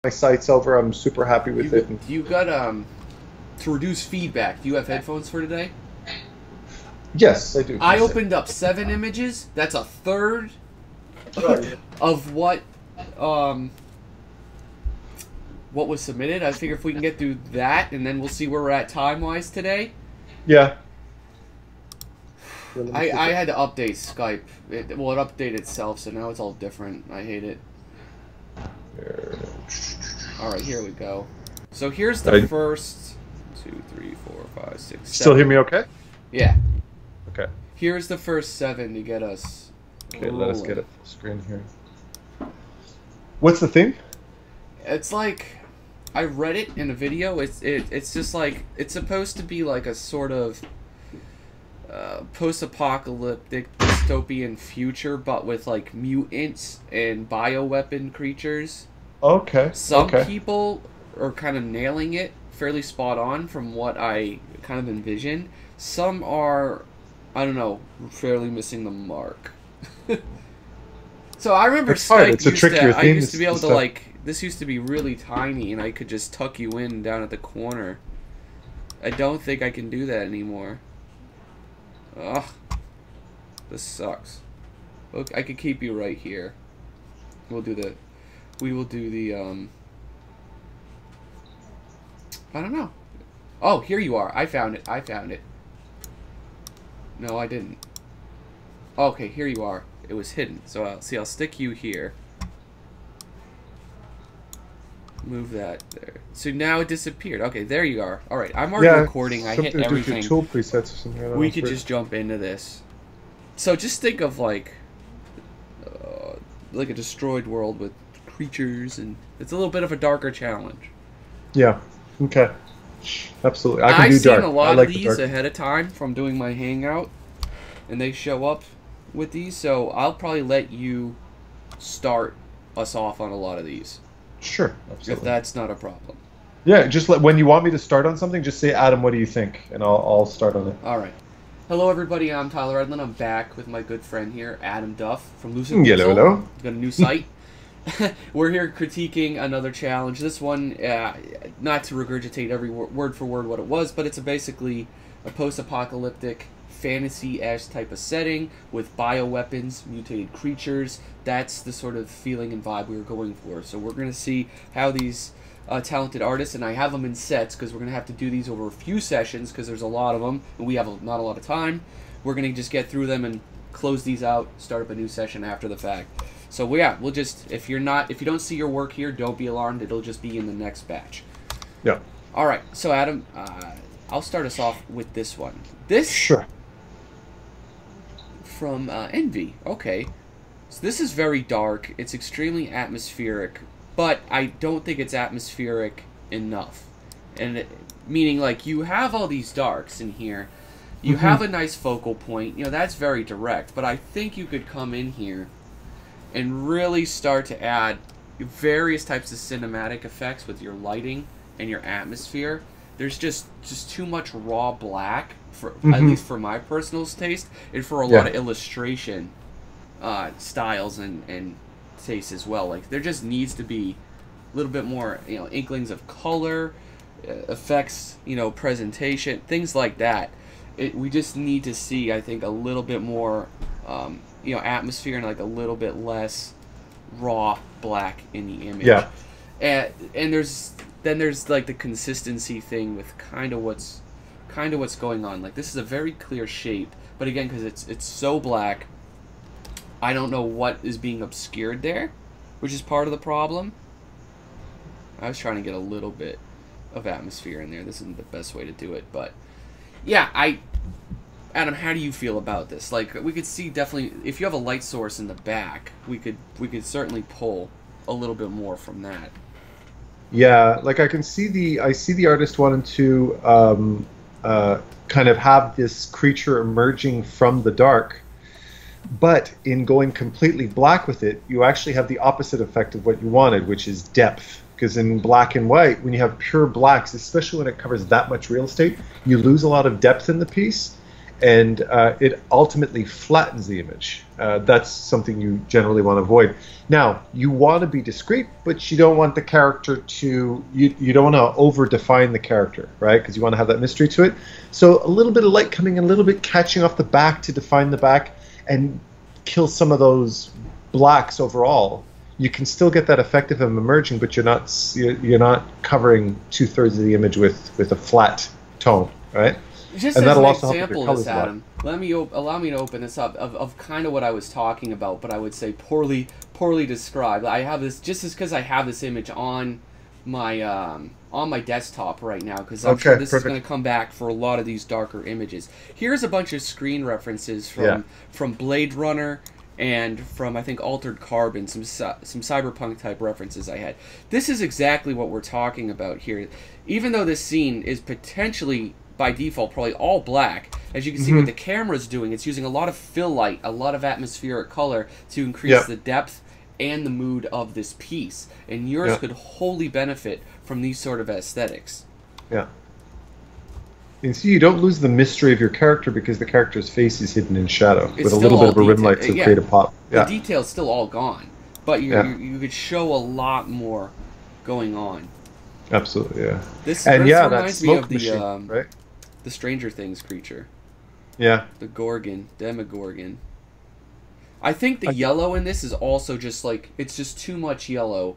my sights over. I'm super happy with it. You got to reduce feedback. Do you have headphones for today? Yes, I do. I opened up 7 images. That's a third of what was submitted. I figure if we can get through that, and then we'll see where we're at time-wise today. Yeah. I had to update Skype. It updated itself, so now it's all different. I hate it. Alright, here we go. So here's the first 2, 3, 4, 5, 6, 7. Still hear me okay? Yeah. Okay. Here's the first 7 to get us. Okay, let us get it full screen here. What's the thing? It's like, I read it in a video. It's just like, it's supposed to be like a sort of post-apocalyptic dystopian future, but with like mutants and bioweapon creatures. Okay. Some people are kind of nailing it fairly spot on from what I kind of envisioned. Some are, I don't know, fairly missing the mark. So I remember Skype I used to be able to like, this used to be really tiny and I could just tuck you in down at the corner. I don't think I can do that anymore. Ugh. This sucks. Look, I could keep you right here. We will do the, I don't know. Oh, here you are. I found it. No, I didn't. Okay, here you are. It was hidden. So, I'll stick you here. Move that there. So now it disappeared. Okay, there you are. Alright, I'm already recording. I hit everything. Tool presets or something. We could just jump into this. So just think of like a destroyed world with creatures, and it's a little bit of a darker challenge. Yeah. Okay. Absolutely. I can do dark. I've seen a lot of these ahead of time from doing my hangout, and they show up with these, so I'll probably let you start us off on a lot of these. Sure, absolutely. If that's not a problem. Yeah, just when you want me to start on something, just say, Adam, what do you think? And I'll start on it. All right. Hello, everybody. I'm Tyler Edlin. I'm back with my good friend here, Adam Duff from Lookup. Hello. We've got a new site. We're here critiquing another challenge. This one, not to regurgitate every word for word what it was, but it's basically a post-apocalyptic fantasy-esque type of setting with bioweapons, mutated creatures. That's the sort of feeling and vibe we were going for. So we're going to see how these talented artists, and I have them in sets because we're going to have to do these over a few sessions because there's a lot of them, and we have not a lot of time. We're going to just get through them and close these out, start up a new session after the fact. So yeah, we'll just, if you don't see your work here, don't be alarmed. It'll just be in the next batch. Yeah. All right. So Adam, I'll start us off with this one. This. Sure. From Envy. Okay. So this is very dark. It's extremely atmospheric, but I don't think it's atmospheric enough. And meaning like you have all these darks in here. You have a nice focal point. You know, that's very direct, but I think you could come in here and really start to add various types of cinematic effects with your lighting and your atmosphere. There's just too much raw black, for at least for my personal taste, and for a lot of illustration styles and tastes as well. Like there just needs to be a little bit more, you know, inklings of color, effects, you know, presentation, things like that. We just need to see, I think, a little bit more, you know, atmosphere and like a little bit less raw black in the image. Yeah. And there's like the consistency thing with kind of what's going on. Like this is a very clear shape, but again, because it's so black, I don't know what is being obscured there, which is part of the problem. I was trying to get a little bit of atmosphere in there. This isn't the best way to do it, but yeah, Adam, how do you feel about this? Like we could see definitely if you have a light source in the back, we could certainly pull a little bit more from that. Yeah, like I see the artist wanting to kind of have this creature emerging from the dark, but in going completely black with it, you actually have the opposite effect of what you wanted, which is depth. Because in black and white, when you have pure blacks, especially when it covers that much real estate, you lose a lot of depth in the piece. and it ultimately flattens the image. That's something you generally want to avoid. Now, you want to be discreet, but you don't want the character to, you don't want to over-define the character, right? Because you want to have that mystery to it. So a little bit of light coming in, a little bit catching off the back to define the back and kill some of those blacks overall. You can still get that effect of them emerging, but you're not covering 2/3 of the image with a flat tone, right? Just and as that'll an also help with example your of this, colors a lot. Adam, allow me to open this up of kind of what I was talking about, but I would say poorly described. I have this just because I have this image on my desktop right now, because I'm sure this is going to come back for a lot of these darker images. Here's a bunch of screen references from Blade Runner and from, I think, Altered Carbon, some cyberpunk type references I had. This is exactly what we're talking about here. Even though this scene is potentially by default probably all black, as you can see what the camera's doing, it's using a lot of fill light, a lot of atmospheric color to increase the depth and the mood of this piece. And yours could wholly benefit from these sort of aesthetics. Yeah. You see, you don't lose the mystery of your character because the character's face is hidden in shadow with a little bit of a rim light to create a pop. The detail's still all gone, but you could show a lot more going on. Absolutely, yeah. This reminds me of machine, right? The Stranger Things creature. Yeah. The Gorgon, Demogorgon. I think the yellow in this is also just like, it's just too much yellow.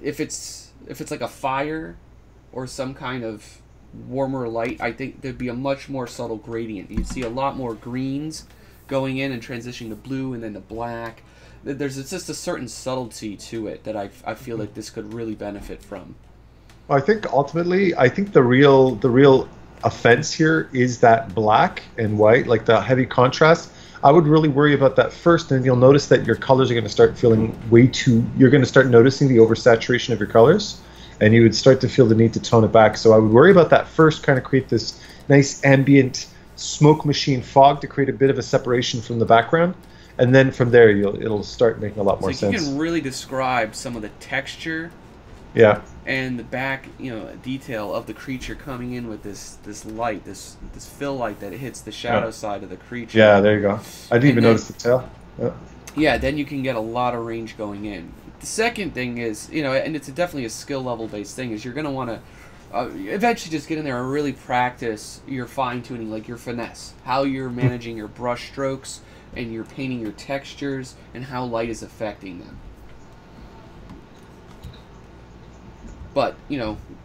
If it's like a fire or some kind of warmer light, I think there'd be a much more subtle gradient. You'd see a lot more greens going in and transitioning to blue and then to black. There's just a certain subtlety to it that I feel like this could really benefit from. I think ultimately, the real offense here is that black and white, like the heavy contrast. I would really worry about that first, and you'll notice that your colors are going to start feeling you're going to start noticing the oversaturation of your colors, and you would start to feel the need to tone it back. So I would worry about that first, kind of create this nice ambient smoke machine fog to create a bit of a separation from the background, and then from there it'll start making a lot more sense. You can really describe some of the texture and the back, detail of the creature coming in with this light, this fill light that hits the shadow side of the creature. Yeah, there you go. I didn't even notice the tail. Yeah, then you can get a lot of range going in. The second thing is, and it's definitely a skill level based thing, is you're going to want to eventually just get in there and really practice your fine tuning, like your finesse, how you're managing your brush strokes and you're painting your textures and how light is affecting them. But,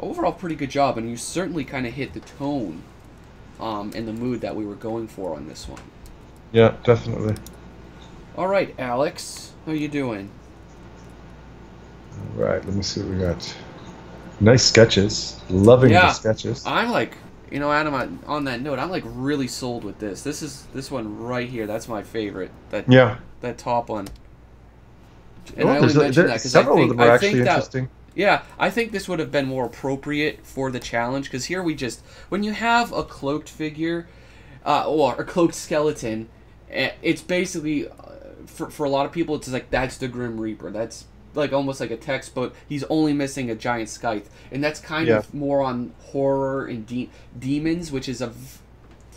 overall pretty good job, and you certainly kind of hit the tone and the mood that we were going for on this one. Yeah, definitely. All right, Alex, how you doing? All right, let me see what we got. Nice sketches. Loving the sketches. I'm like, Adam, on that note, I'm like really sold with this. This one right here, that's my favorite. That top one. And I only mentioned that because several of them are actually interesting. Yeah, I think this would have been more appropriate for the challenge, because here when you have a cloaked figure, or a cloaked skeleton, it's basically, for a lot of people, it's like, that's the Grim Reaper. That's like almost like a textbook. He's only missing a giant scythe, and that's kind of more on horror and demons, which is a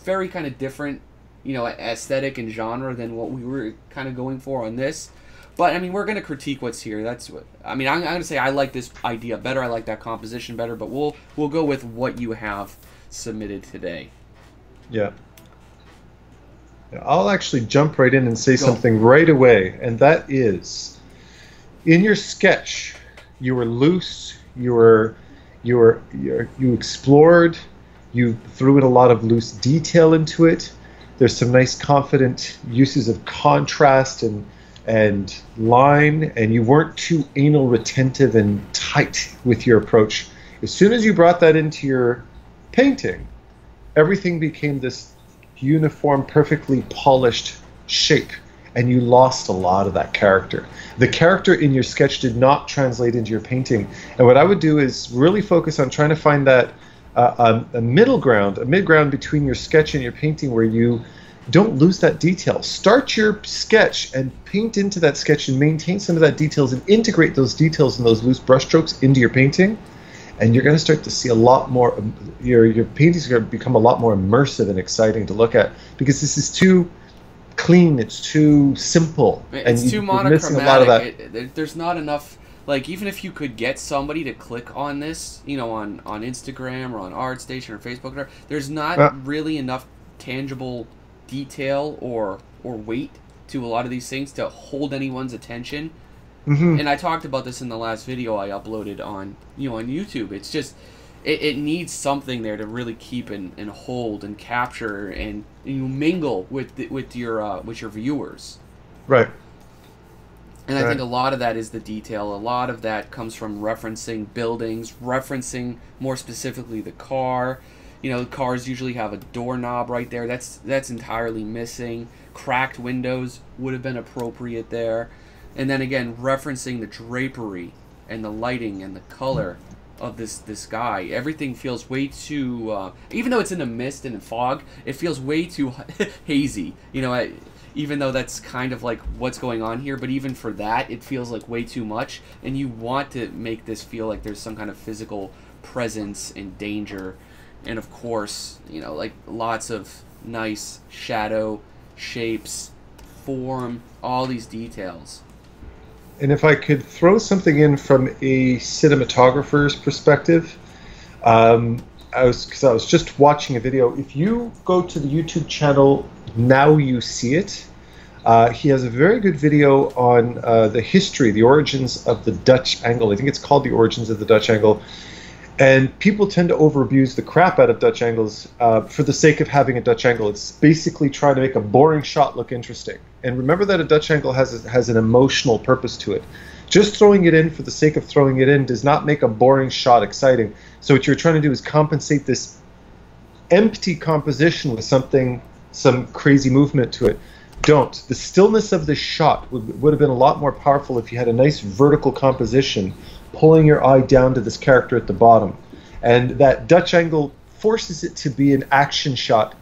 very kind of different, aesthetic and genre than what we were kind of going for on this. But, I mean, we're going to critique what's here. That's what I'm going to say I like this idea better. I like that composition better. But we'll go with what you have submitted today. Yeah. I'll actually jump right in and say something right away. And that is, in your sketch, you were loose. You explored. You threw in a lot of loose detail into it. There's some nice confident uses of contrast and line, and you weren't too anal retentive and tight with your approach. As soon as you brought that into your painting, everything became this uniform, perfectly polished shape, and you lost a lot of that character. The character in your sketch did not translate into your painting, and what I would do is really focus on trying to find that a middle ground between your sketch and your painting, where you don't lose that detail. Start your sketch and paint into that sketch and maintain some of that details and integrate those details and those loose brushstrokes into your painting. and you're going to start to see a lot more. Your paintings are going to become a lot more immersive and exciting to look at, because this is too clean. It's too simple. It's too monochromatic. A lot of that. There's not enough. Like, even if you could get somebody to click on this, you know, on Instagram or on ArtStation or Facebook, or whatever, there's not really enough tangible detail or weight to a lot of these things to hold anyone's attention. And I talked about this in the last video I uploaded on on YouTube. It's just it needs something there to really keep and hold and capture and mingle with your viewers. Right. And I think a lot of that is the detail. A lot of that comes from referencing buildings, referencing more specifically the car. You know, cars usually have a doorknob right there. That's entirely missing. Cracked windows would have been appropriate there. And then again, referencing the drapery and the lighting and the color of this guy. Everything feels way too, even though it's in the mist and fog, it feels way too hazy. You know, even though that's kind of like what's going on here, but even for that, it feels like way too much. And you want to make this feel like there's some kind of physical presence and danger. And of course, you know, like lots of nice shadow, shapes, form, all these details. And if I could throw something in from a cinematographer's perspective, I was just watching a video. If you go to the YouTube channel Now You See It, he has a very good video on the history, the origins of the Dutch angle. I think it's called The Origins of the Dutch Angle. And people tend to overabuse the crap out of Dutch angles for the sake of having a Dutch angle. It's basically trying to make a boring shot look interesting. And remember that a Dutch angle has an emotional purpose to it. Just throwing it in for the sake of throwing it in does not make a boring shot exciting. So what you're trying to do is compensate this empty composition with some crazy movement to it. Don't. The stillness of the shot would have been a lot more powerful if you had a nice vertical composition pulling your eye down to this character at the bottom. And that Dutch angle forces it to be an action shot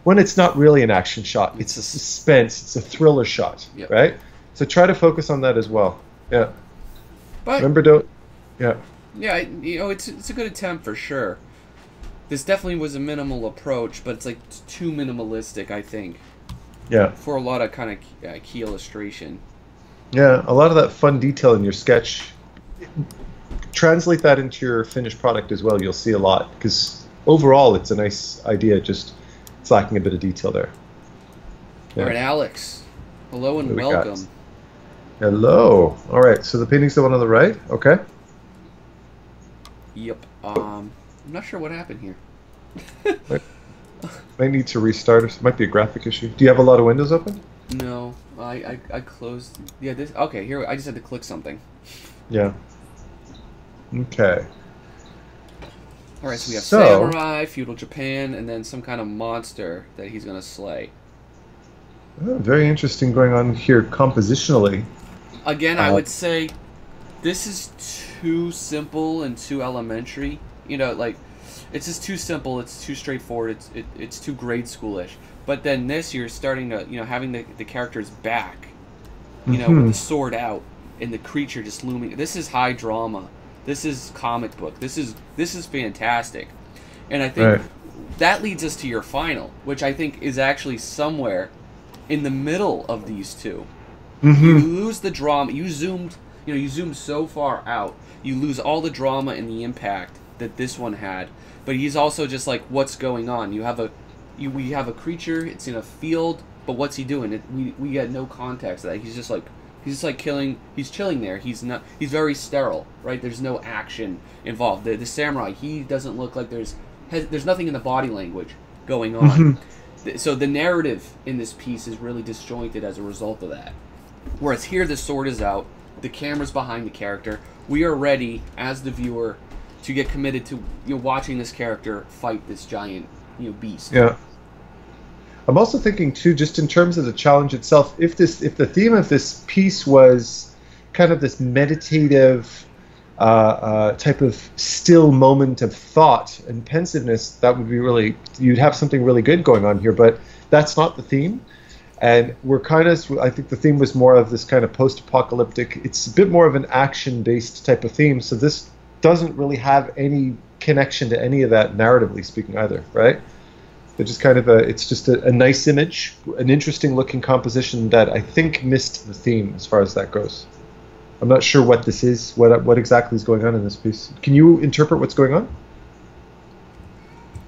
when it's not really an action shot. It's a suspense, it's a thriller shot, right? So try to focus on that as well. Yeah. But remember, don't. Yeah. Yeah, you know, it's a good attempt for sure. This definitely was a minimal approach, but it's like too minimalistic, I think. Yeah. For a lot of kind of key illustration. Yeah, a lot of that fun detail in your sketch. Translate that into your finished product as well. You'll see a lot, because overall it's a nice idea. Just it's lacking a bit of detail there. Yeah. All right, Alex. Hello and welcome. Hello. All right. So the painting's the one on the right. Okay. Yep. I'm not sure what happened here. Might need to restart. It might be a graphic issue. Do you have a lot of windows open? No, I closed. Yeah, this. Okay, here I just had to click something. Yeah. Okay. All right, so we have samurai, feudal Japan, and then some kind of monster that he's gonna slay. Very interesting going on here compositionally. Again, I would say this is too simple and too elementary. You know, like it's just too simple. It's too straightforward. It's too grade schoolish. But then this, you're starting to having the character's back, with the sword out and the creature just looming. This is high drama. This is comic book. This is fantastic, and I think that leads us to your final, which I think is actually somewhere in the middle of these two. You lose the drama. You zoomed so far out. You lose all the drama and the impact that this one had. But he's also just like, what's going on? We have a creature. It's in a field, but what's he doing? We got no context to that. He's just like killing. He's chilling there. He's very sterile, right? There's no action involved. The samurai, he doesn't look like there's nothing in the body language going on. So the narrative in this piece is really disjointed as a result of that. Whereas here, the sword is out, the camera's behind the character. We are ready as the viewer to get committed to watching this character fight this giant beast. Yeah. I'm also thinking too, just in terms of the challenge itself, if the theme of this piece was kind of this meditative type of still moment of thought and pensiveness, that would be really, you'd have something really good going on here. But that's not the theme, and we're kind of, I think the theme was more of this kind of post-apocalyptic. It's a bit more of an action-based type of theme. So this doesn't really have any connection to any of that narratively speaking either, right? They're just kind of it's just a nice image, an interesting looking composition that I think missed the theme as far as that goes. I'm not sure what this is, what exactly is going on in this piece. Can you interpret what's going on?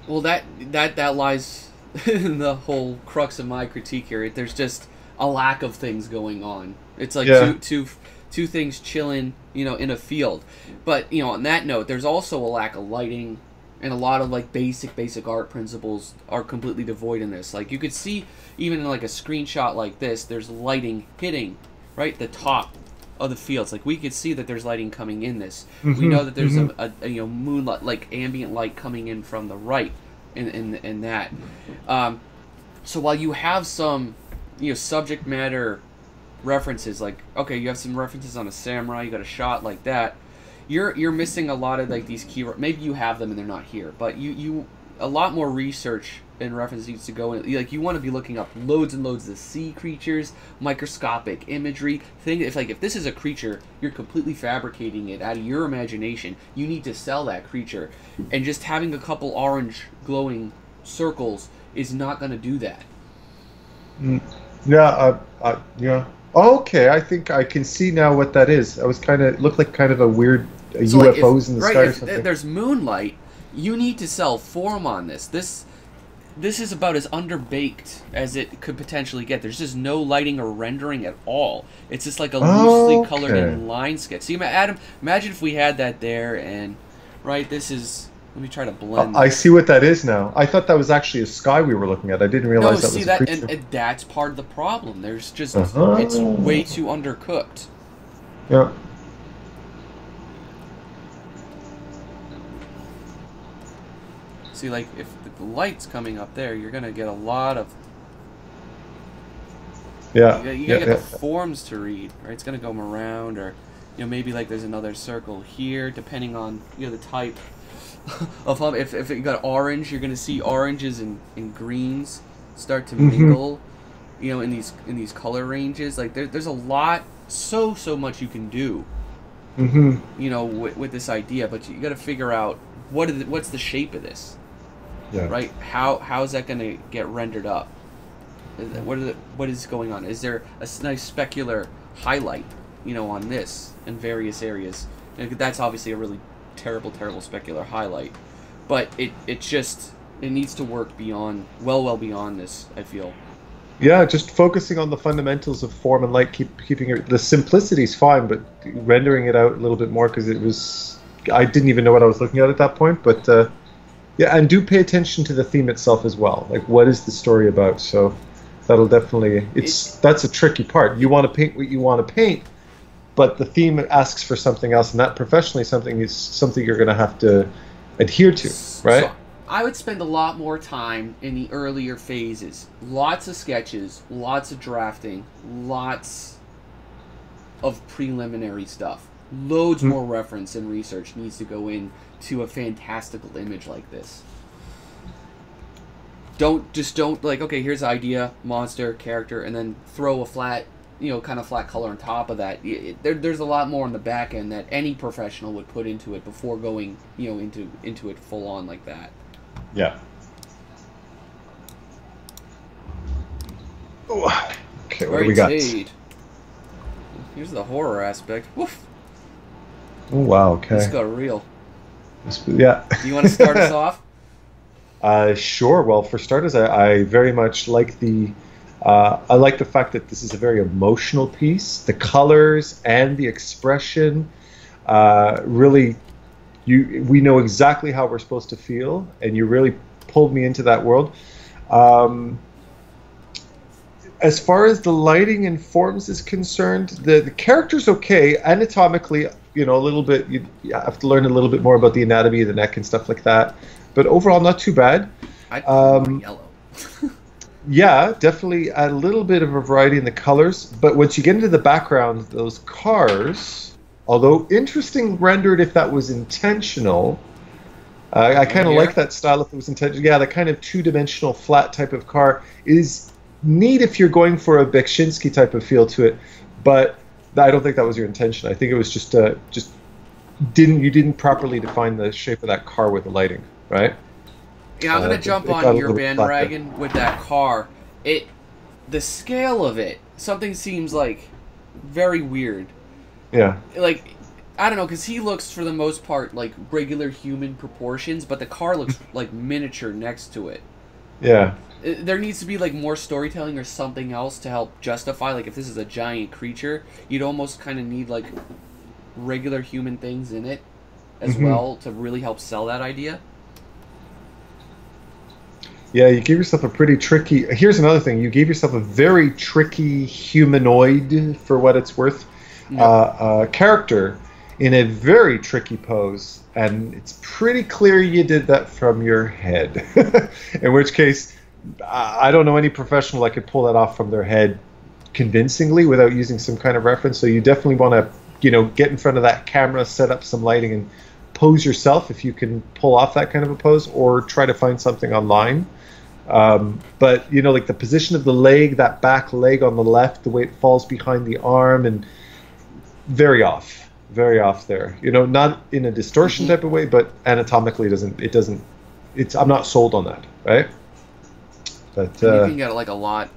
Well, that lies in the whole crux of my critique here. There's just a lack of things going on. It's like two things chilling, in a field. But, on that note, there's also a lack of lighting, and a lot of like basic art principles are completely devoid in this. Like you could see even in like a screenshot like this, there's lighting hitting right the top of the fields. Like we could see that there's lighting coming in this. We know that there's a moonlight, like ambient light coming in from the right in that. So while you have some subject matter references, like okay, you have some references on a samurai, you got a shot like that. You're missing a lot of like these key. Maybe you have them and they're not here, but you a lot more research and reference needs to go in. Like you want to be looking up loads and loads of sea creatures, microscopic imagery. If this is a creature, you're completely fabricating it out of your imagination. You need to sell that creature, and just having a couple orange glowing circles is not going to do that. Yeah. Okay, I think I can see now what that is. I was looked like kind of a weird UFOs in the sky or something. If there's moonlight, you need to sell form on this. This is about as underbaked as it could potentially get. There's just no lighting or rendering at all. It's just like a loosely colored in line sketch. See, Adam, imagine if we had that there, and this is. Let me try to blend. I see what that is now. I thought that was actually a sky we were looking at. I didn't realize that was a creature. And that's part of the problem. There's just it's way too undercooked. Yeah. See, like if the light's coming up there, you're gonna get a lot of. Yeah. You gotta get the forms to read, right? It's gonna go around, or maybe like there's another circle here, depending on the type. If you got orange, you're gonna see oranges and greens start to mingle, in these color ranges. Like there's a lot, so much you can do, with this idea. But you got to figure out what's the shape of this, right? How is that gonna get rendered up? What is going on? Is there a nice specular highlight, on this in various areas? That's obviously a really terrible specular highlight, but it needs to work beyond well beyond this, I feel. Yeah, just focusing on the fundamentals of form and light, keeping it, the simplicity is fine, but rendering it out a little bit more, because I didn't even know what I was looking at that point. But and do pay attention to the theme itself as well. Like, what is the story about? So that'll definitely that's a tricky part. You want to paint what you want to paint, but the theme asks for something else, and that professionally something you're going to have to adhere to, right? So I would spend a lot more time in the earlier phases. Lots of sketches, lots of drafting, lots of preliminary stuff. Loads more reference and research needs to go into a fantastical image like this. Don't like, okay, here's the idea, monster, character, and then throw a flat, kind of flat color on top of that. There's a lot more on the back end that any professional would put into it before going, into it full on like that. Yeah. Oh, okay, what do we got? Here's the horror aspect. Woof. Oh wow. Okay. This got real. Yeah. Do you want to start us off? Sure. Well, for starters, I very much like I like the fact that this is a very emotional piece. The colors and the expression really, we know exactly how we're supposed to feel, and you really pulled me into that world. As far as the lighting and forms is concerned, the character's okay. Anatomically, a little bit, you have to learn a little bit more about the anatomy of the neck and stuff like that. But overall, not too bad. I'd put more yellow. Yeah, definitely a little bit of a variety in the colors. But once you get into the background, those cars, although interesting rendered if that was intentional, I kind of like that style if it was intentional. Yeah, that kind of two-dimensional flat type of car is neat if you're going for a Beksinski type of feel to it. But I don't think that was your intention. I think it was just you didn't properly define the shape of that car with the lighting, right? Yeah, I'm gonna jump it got on a your little flat there. bandwagon with that car. The scale of it, something seems like very weird. Yeah. Like, I don't know, because he looks for the most part like regular human proportions, but the car looks like miniature next to it. Yeah. There needs to be like more storytelling or something else to help justify, like, if this is a giant creature, you'd almost kind of need like regular human things in it as well to really help sell that idea. Yeah, you gave yourself a pretty tricky... Here's another thing. You gave yourself a very tricky humanoid, for what it's worth, character in a very tricky pose. And it's pretty clear you did that from your head. In which case, I don't know any professional that could pull that off from their head convincingly without using some kind of reference. So you definitely want to, get in front of that camera, set up some lighting, and pose yourself if you can pull off that kind of a pose, or try to find something online. But like the position of the leg, that back leg on the left, the way it falls behind the arm, and very off there. Not in a distortion type of way, but anatomically I'm not sold on that, right? But you can get like a lot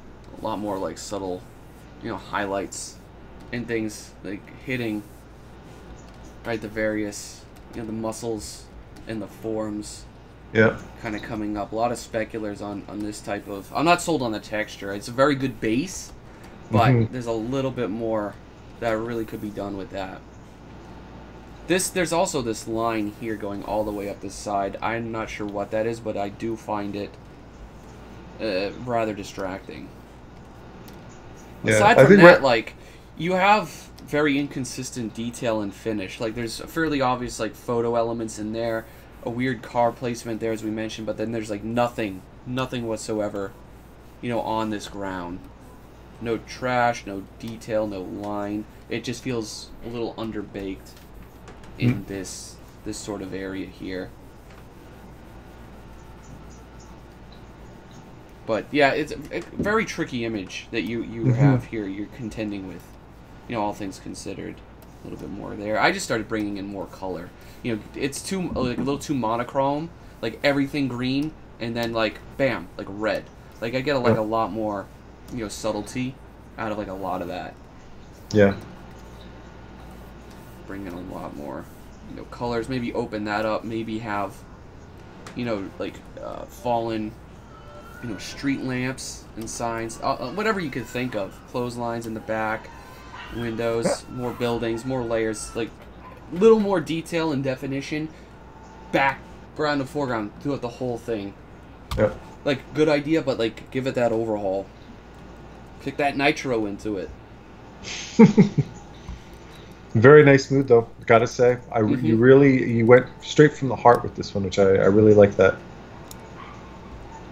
more like subtle, highlights and things like hitting right the various, the muscles and the forms. Yeah. Kind of coming up. A lot of speculars on this type of... I'm not sold on the texture. It's a very good base, but there's a little bit more that really could be done with that. There's also this line here going all the way up this side. I'm not sure what that is, but I do find it rather distracting. Yeah, Aside from that, like, you have very inconsistent detail and finish. Like, there's fairly obvious, like, photo elements in there, a weird car placement there, as we mentioned, but then there's like nothing whatsoever, on this ground. No trash, no detail, no line. It just feels a little underbaked in this sort of area here. But yeah, it's a very tricky image that you have here. You're contending with, all things considered. A little bit more there. I just started bringing in more color. It's a little too monochrome, like everything green, and then like bam, like red. Like I get a lot more, subtlety out of like a lot of that. Yeah. Bring in a lot more, colors. Maybe open that up. Maybe have, like fallen, street lamps and signs. Whatever you could think of. Clotheslines in the back. Windows, more buildings, more layers, like little more detail and definition, background and foreground throughout the whole thing. Yeah. Like, good idea, but like give it that overhaul. Kick that nitro into it. Very nice mood, though. Gotta say, you went straight from the heart with this one, which I really like that.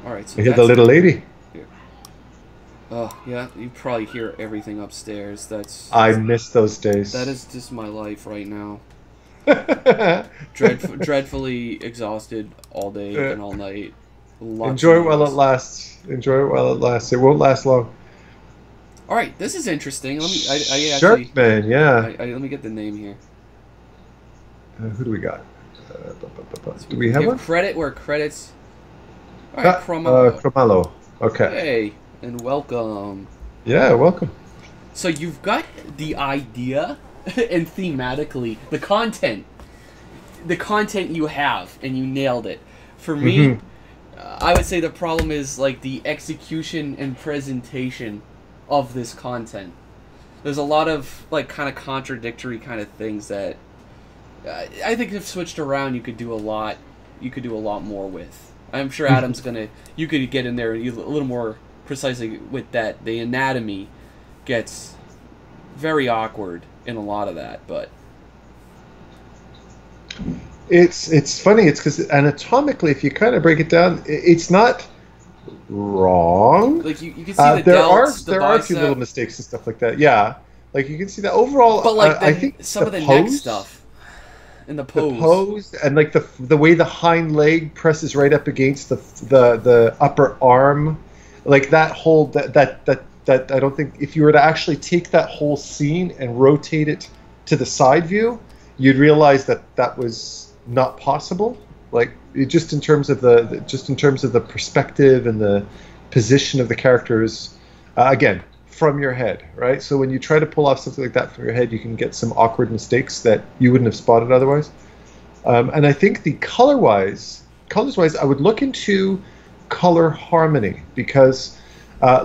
All right, so you hear the little lady. Oh, yeah, you probably hear everything upstairs. I miss those days. That is just my life right now. Dreadfully exhausted all day and all night. Enjoy it while it lasts. It won't last long. All right, this is interesting. Sharkman, yeah. Let me get the name here. Who do we got? Do we have one? Credit where credits... All right, Cromalo. Okay. Hey. And welcome. Yeah, welcome. So you've got the idea and thematically the content you have, and you nailed it. For me, I would say the problem is like the execution and presentation of this content. There's a lot of like kind of contradictory kind of things that I think if switched around, you could do a lot. You could do a lot more with. I'm sure Adam's you could get in there a little more precisely with that. The anatomy gets very awkward in a lot of that, but it's funny. It's because anatomically, if you kind of break it down, it's not wrong. Like you can see the delts, there are a few little mistakes and stuff like that. Yeah, like you can see that overall. But like I think some of the neck stuff in the pose. The pose and like the way the hind leg presses right up against the upper arm. Like that whole that I don't think if you were to actually take that whole scene and rotate it to the side view, you'd realize that that was not possible. Like just in terms of the perspective and the position of the characters, again, from your head, right? So when you try to pull off something like that from your head, you can get some awkward mistakes that you wouldn't have spotted otherwise. And I think the colors-wise, I would look into color harmony, because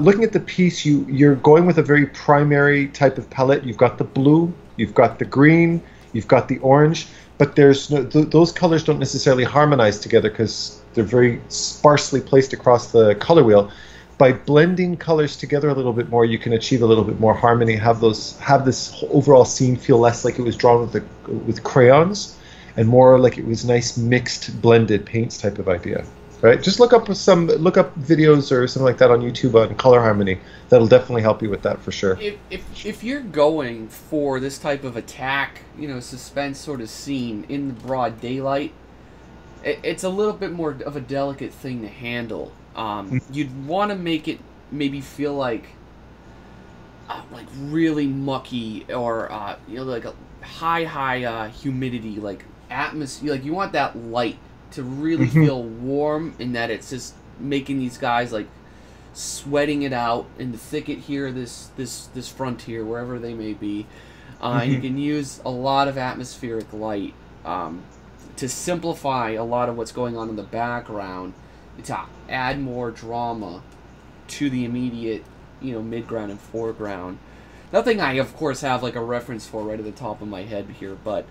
looking at the piece, you're going with a very primary type of palette. You've got the blue, you've got the green, you've got the orange, but there's no, those colors don't necessarily harmonize together because they're very sparsely placed across the color wheel. By blending colors together a little bit more, you can achieve a little bit more harmony. Have this overall scene feel less like it was drawn with crayons, and more like it was nice mixed blended paints type of idea. Right? Just look up videos or something like that on YouTube on color harmony. That'll definitely help you with that for sure. If you're going for this type of attack, suspense sort of scene in the broad daylight, it's a little bit more of a delicate thing to handle. You'd want to make it maybe feel like really mucky, or like a high humidity, like atmosphere. Like you want that light to really feel warm, in that it's just making these guys like sweating it out in the thicket here, this frontier, wherever they may be. You can use a lot of atmospheric light to simplify a lot of what's going on in the background, to add more drama to the immediate, midground and foreground. Nothing I, of course, have like a reference for right at the top of my head here, but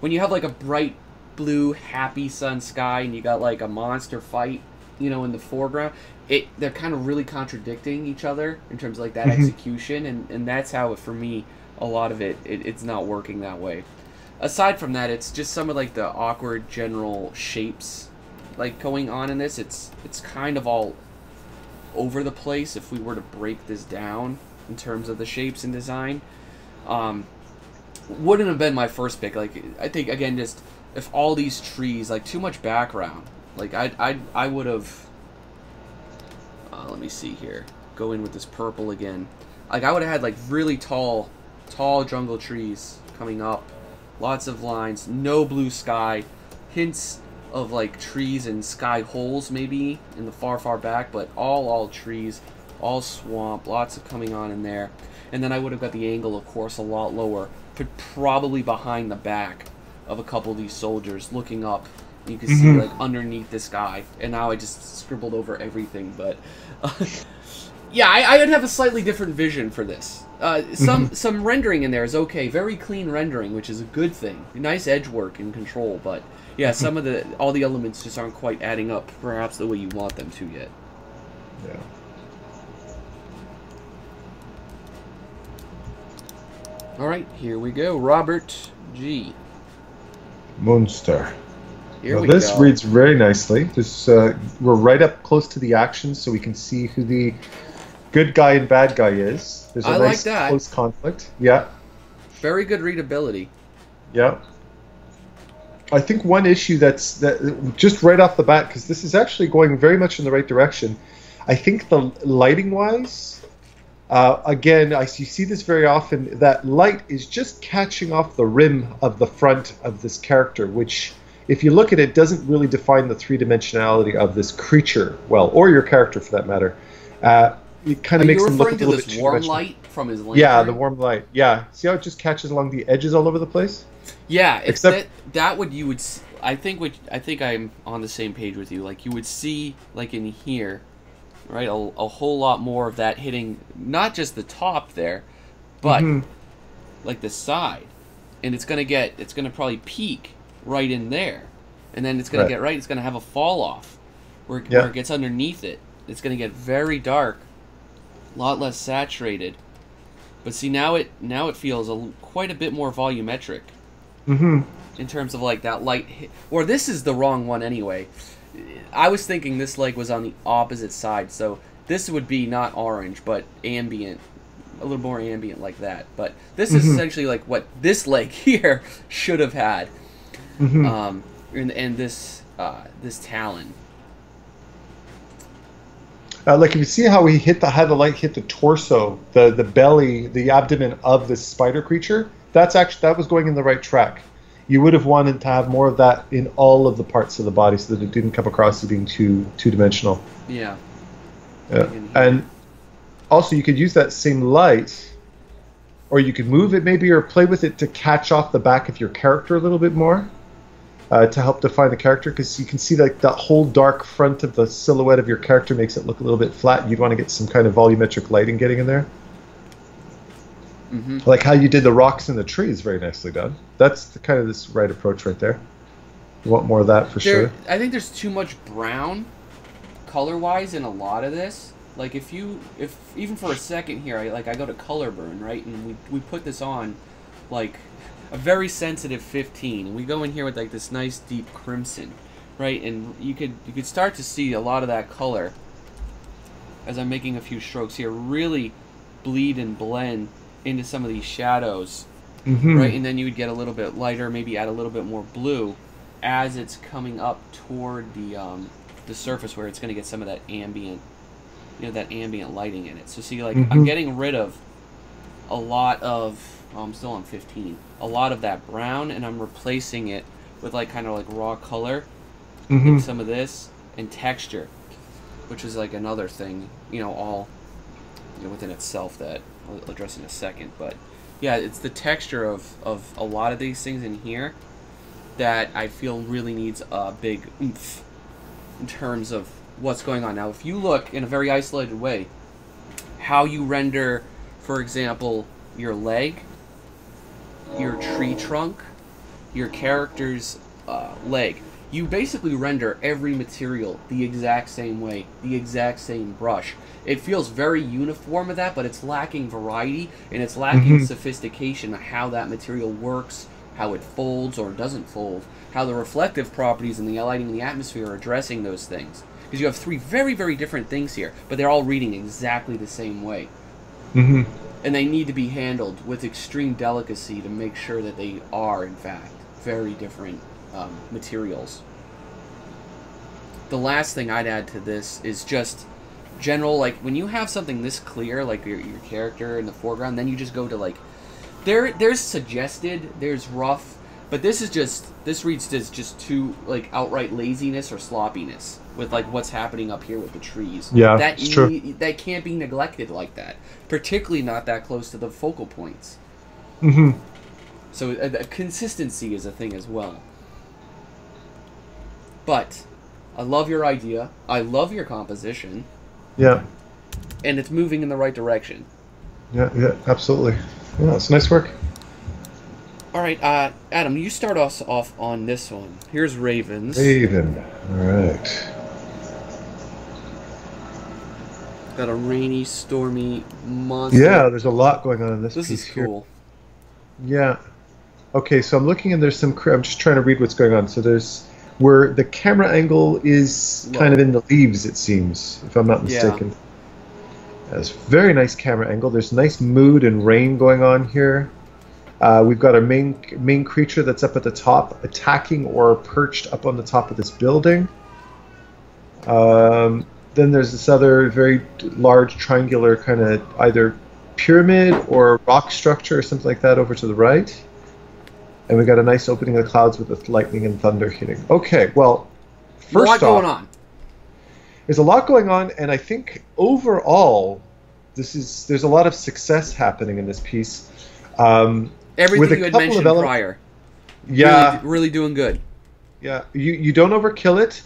when you have like a bright blue, happy sun sky, and you got like a monster fight, in the foreground, they're kind of really contradicting each other in terms of like that execution, and that's how, for me, a lot of it's not working that way. Aside from that, it's just some of like the awkward general shapes like going on in this. It's kind of all over the place if we were to break this down in terms of the shapes and design. Wouldn't have been my first pick. Like, I think, again, just if all these trees, like, too much background, like I would have let me see here, go in with this purple again. Like, I would have had like really tall jungle trees coming up, lots of lines, no blue sky, hints of like trees and sky holes maybe in the far back, but all trees, all swamp, lots of coming on in there. And then I would have got the angle, of course, a lot lower, probably behind the back of a couple of these soldiers looking up. You can see like underneath this guy, and now I just scribbled over everything, but yeah, I would have a slightly different vision for this. Some rendering in there is okay, very clean rendering, which is a good thing. Nice edge work and control, but yeah, some of all the elements just aren't quite adding up, perhaps the way you want them to yet. Yeah. All right, here we go. Robert G. Monster. Here we this go. reads very nicely. This we're right up close to the action, so we can see who the good guy and bad guy is. There's a nice close conflict. Yeah. Very good readability. Yeah. I think one issue that just right off the bat, because this is actually going very much in the right direction. I think the lighting-wise, again, you see this very often, that light is just catching off the rim of the front of this character, which, if you look at it, doesn't really define the three-dimensionality of this creature well, or your character for that matter. It kind of makes them look a little bit warm light from his lantern? Yeah, the warm light. Yeah, see how it just catches along the edges all over the place? Yeah, except that would you would. I think I'm on the same page with you. Like, you would see, like in here, right, a whole lot more of that hitting not just the top there, but like the side, and it's gonna probably peak right in there, and then it's gonna it's gonna have a fall off where it gets underneath it. It's gonna get very dark, a lot less saturated. But see, now it feels quite a bit more volumetric. In terms of like that light hit. Or this is the wrong one anyway. I was thinking this leg was on the opposite side, so this would be not orange, but ambient, a little more ambient like that. But this is essentially like what this leg here should have had, and this talon. Like, if you see how he had the light hit the torso, the belly, the abdomen of this spider creature, that was going in the right track. You would have wanted to have more of that in all of the parts of the body so that it didn't come across as being two-dimensional. Yeah. And also, you could use that same light, or you could move it maybe, or play with it to catch off the back of your character a little bit more, to help define the character, because you can see like that whole dark front of the silhouette of your character makes it look a little bit flat. You'd want to get some kind of volumetric lighting getting in there. Like how you did the rocks and the trees, very nicely done. That's the kind of this right approach right there. You want more of that for sure. I think there's too much brown, color-wise, in a lot of this. Like if even for a second here, I go to color burn, right, and we put this on, like a very sensitive 15, and we go in here with like this nice deep crimson, right, and you could start to see a lot of that color as I'm making a few strokes here really bleed and blend into some of these shadows, right, and then you would get a little bit lighter, maybe add a little bit more blue as it's coming up toward the surface where it's going to get some of that ambient, that ambient lighting in it. So see, like I'm getting rid of a lot of, I'm still on 15, a lot of that brown, and I'm replacing it with like kind of like raw color, and some of this, and texture, which is like another thing, all within itself that I'll address in a second. But yeah, it's the texture of a lot of these things in here that I feel really needs a big oomph in terms of what's going on. Now, if you look in a very isolated way, how you render, for example, your leg, your tree trunk, your character's leg, you basically render every material the exact same way, the exact same brush. It feels very uniform with that, but it's lacking variety, and it's lacking sophistication of how that material works, how it folds or doesn't fold, how the reflective properties and the lighting and the atmosphere are addressing those things. Because you have three very, very different things here, but they're all reading exactly the same way. And they need to be handled with extreme delicacy to make sure that they are, in fact, very different materials. The last thing I'd add to this is just general, like when you have something this clear, like your character in the foreground, then you just go to like, there's suggested, there's rough, but this reads as just too like outright laziness or sloppiness with like what's happening up here with the trees. Yeah, that's true. That can't be neglected like that, particularly not that close to the focal points. So consistency is a thing as well. But I love your idea. I love your composition. Yeah. And it's moving in the right direction. Yeah, absolutely. Yeah, it's nice work. All right, Adam, you start us off on this one. Here's Ravens. Raven. All right. Got a rainy, stormy monster. Yeah, there's a lot going on in this piece here. This is cool. Yeah. Okay, so I'm looking and there's some... I'm just trying to read what's going on. So there's... where the camera angle is kind of in the leaves, it seems, if I'm not mistaken. Yeah. It's very nice camera angle. There's nice mood and rain going on here. We've got our main creature that's up at the top, attacking or perched up on the top of this building. Then there's this other very large triangular kind of either pyramid or rock structure or something like that over to the right. And we got a nice opening of the clouds with the lightning and thunder hitting. Okay, well, first off, going on. There's a lot going on, and I think overall, there's a lot of success happening in this piece. Everything you had mentioned prior. Yeah, really doing good. Yeah, you don't overkill it.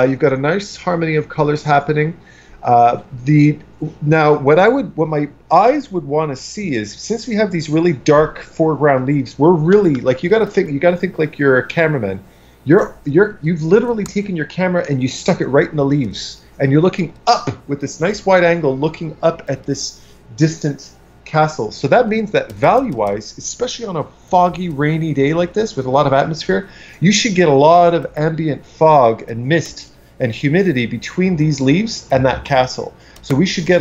You've got a nice harmony of colors happening. Now, what my eyes would want to see is, since we have these really dark foreground leaves, we're really like, you got to think like you're a cameraman. You've literally taken your camera and you stuck it right in the leaves, and you're looking up with this nice wide angle, looking up at this distant castle. So that means that value-wise, especially on a foggy, rainy day like this with a lot of atmosphere, you should get a lot of ambient fog and mist and humidity between these leaves and that castle. So we should get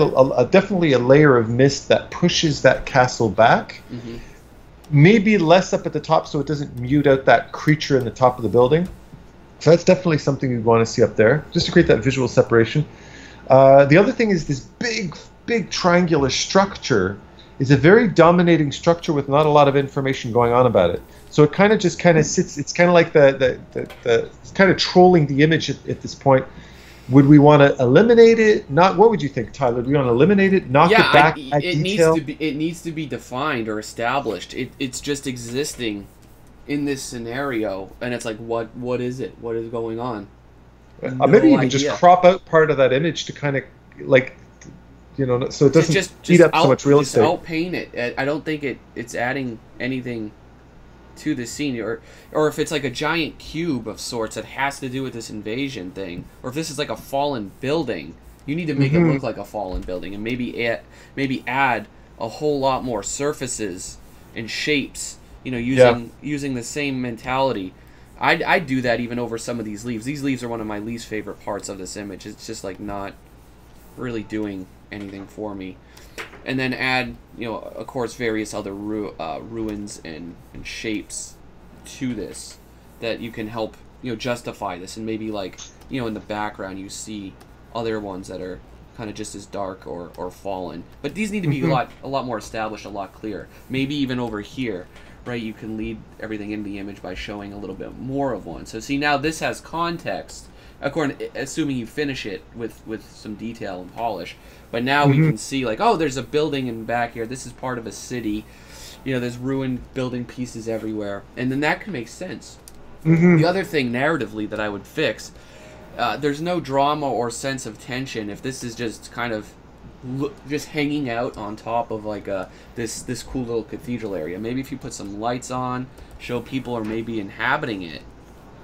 definitely a layer of mist that pushes that castle back. Maybe less up at the top so it doesn't mute out that creature in the top of the building. So that's definitely something you'd want to see up there, just to create that visual separation. The other thing is this big triangular structure is a very dominating structure with not a lot of information going on about it. So it kind of just kind of sits. It's kind of like it's kind of trolling the image at this point. Would we want to eliminate it? Not. What would you think, Tyler? Do we want to eliminate it? Knock it back? It needs to be defined or established. It's just existing in this scenario, and it's like, what is it? What is going on? Maybe even just crop out part of that image to kind of like, so it doesn't eat up so much real estate. Just outpaint it. I don't think it's adding anything to the scene, or if it's like a giant cube of sorts that has to do with this invasion thing, or if this is like a fallen building, you need to make it look like a fallen building, and maybe add a whole lot more surfaces and shapes. Using the same mentality. I'd do that even over some of these leaves. These leaves are one of my least favorite parts of this image. It's just like not really doing anything for me. And then add, of course, various other ruins and shapes to this that you can help, justify this. And maybe like, in the background you see other ones that are kind of just as dark or fallen. But these need to be a lot more established, a lot clearer. Maybe even over here, right? You can lead everything into the image by showing a little bit more of one. So see, now this has context, assuming you finish it with some detail and polish. But now we can see, like, oh, there's a building in the back here. This is part of a city. There's ruined building pieces everywhere. And then that can make sense. The other thing, narratively, that I would fix, there's no drama or sense of tension if this is just kind of just hanging out on top of, like, this cool little cathedral area. Maybe if you put some lights on, show people are maybe inhabiting it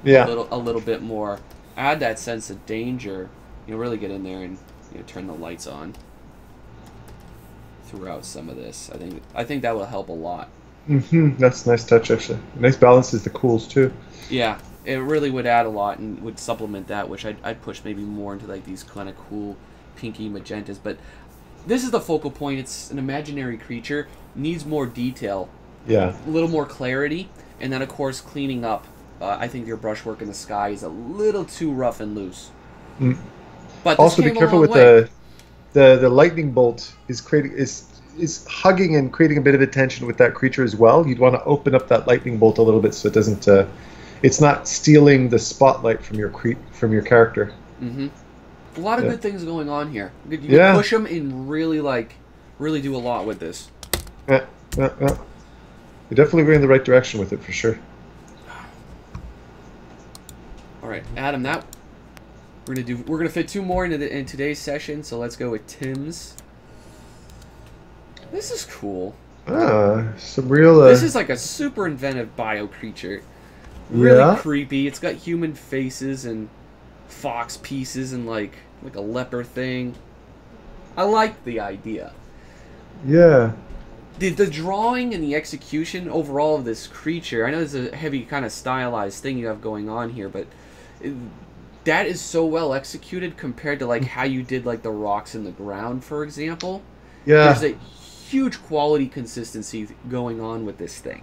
a little bit more, add that sense of danger, really get in there and turn the lights on throughout some of this. I think that will help a lot. That's a nice touch, actually. Nice balance is the cools too. Yeah, it really would add a lot and would supplement that, which I'd push maybe more into like these kind of cool pinky magentas. But this is the focal point. It's an imaginary creature, needs more detail, a little more clarity, and then of course cleaning up. I think your brushwork in the sky is a little too rough and loose. But also, be careful with the lightning bolt is hugging and creating a bit of a tension with that creature as well. You'd want to open up that lightning bolt a little bit so it doesn't. It's not stealing the spotlight from your character. A lot of good things going on here. You can push them and really do a lot with this. Yeah. You're definitely going in the right direction with it for sure. All right, Adam. We're gonna fit two more in today's session. So let's go with Tim's. This is cool. Some real. This is like a super inventive bio creature. Really creepy. It's got human faces and fox pieces and like a leper thing. I like the idea. Yeah. The drawing and the execution overall of this creature, I know there's a heavy kind of stylized thing you have going on here, but that is so well executed compared to like how you did like the rocks in the ground, for example. Yeah. There's a huge quality consistency going on with this thing.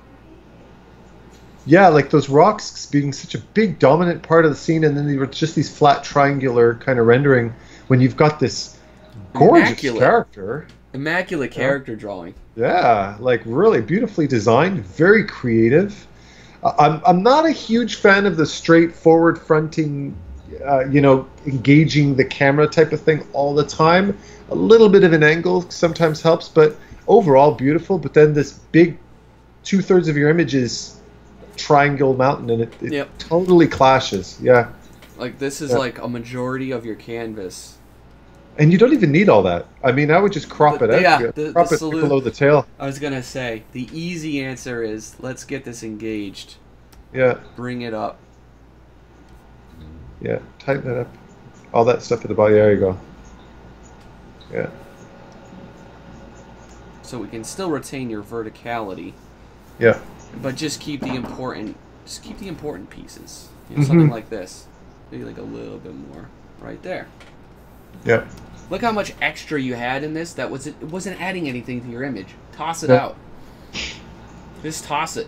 Yeah, like those rocks being such a big dominant part of the scene, and then they were just these flat triangular kind of rendering when you've got this gorgeous character. Immaculate character drawing. Yeah, like really beautifully designed, very creative. I'm not a huge fan of the straightforward fronting, engaging the camera type of thing all the time. A little bit of an angle sometimes helps, but overall beautiful. But then this big 2/3 of your image is triangle mountain, and it totally clashes. Yeah. Like this is like a majority of your canvas. And you don't even need all that. I mean, I would just crop it out. Yeah, crop it below the tail. I was going to say, the easy answer is, let's get this engaged. Yeah. Bring it up. Yeah, tighten it up. All that stuff at the bottom. There you go. Yeah. So we can still retain your verticality. Yeah. But just keep the important pieces. Something like this. Maybe like a little bit more right there. Yeah. Look how much extra you had in this. It wasn't adding anything to your image. Toss it out. Just toss it.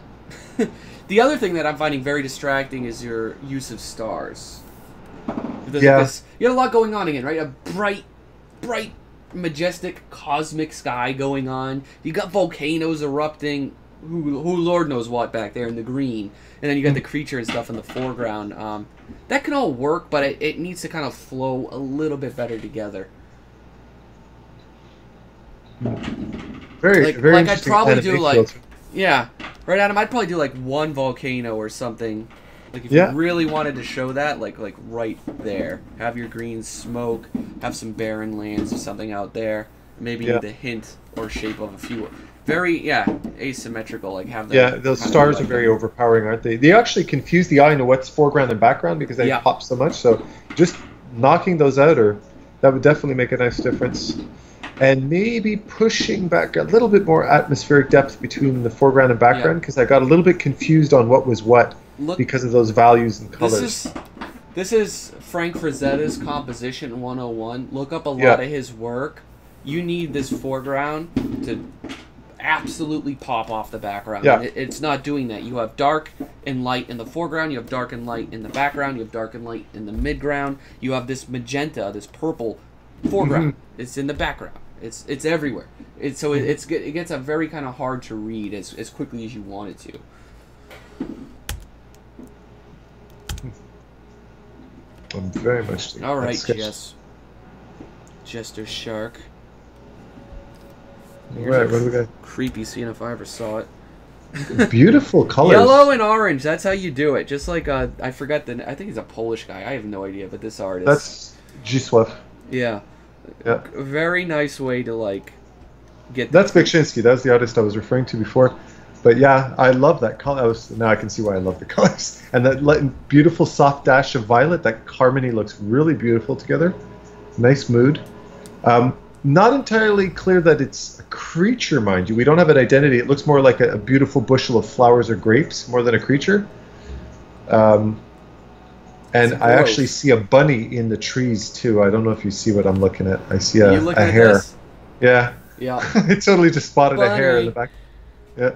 The other thing that I'm finding very distracting is your use of stars. You had a lot going on again, right? A bright majestic cosmic sky going on. You got volcanoes erupting, who Lord knows what back there in the green, and then you got the creature and stuff in the foreground. That can all work, but it needs to kind of flow a little bit better together. Very like I'd probably do like filter. yeah, right, Adam. I'd probably do like one volcano or something. Like if you really wanted to show that, like right there, have your green smoke, have some barren lands or something out there. Maybe the hint or shape of a few. Very asymmetrical. Like have them. Yeah, those stars are very overpowering, aren't they? They actually confuse the eye into what's foreground and background because they pop so much. So just knocking those out, that would definitely make a nice difference. And maybe pushing back a little bit more atmospheric depth between the foreground and background because I got a little bit confused on what was what because of those values and colors. This is Frank Frazetta's Composition 101. Look up a lot of his work. You need this foreground to absolutely pop off the background. Yeah. It's not doing that. You have dark and light in the foreground. You have dark and light in the background. You have dark and light in the midground. You have this magenta, this purple foreground. It's in the background. It's everywhere. It gets a very kind of hard to read as quickly as you want it to. I'm very much. All right, Jester Shark. Right, what do we got? Creepy scene if I ever saw it. Beautiful colors. Yellow and orange. That's how you do it. Just like I forgot I think he's a Polish guy. I have no idea, but this artist. That's Zdzisław. Yeah. Yeah. A very nice way to like get. That's Vikshinsky. That was the artist I was referring to before. But yeah, I love that color. Now I can see why I love the colors. And that beautiful soft dash of violet. That harmony looks really beautiful together. Nice mood. Not entirely clear that it's a creature, mind you. We don't have an identity. It looks more like a beautiful bushel of flowers or grapes more than a creature. And I actually see a bunny in the trees too. I don't know if you see what I'm looking at. I see a hare. This? Yeah. Yeah. I totally just spotted a hare in the back. Yeah.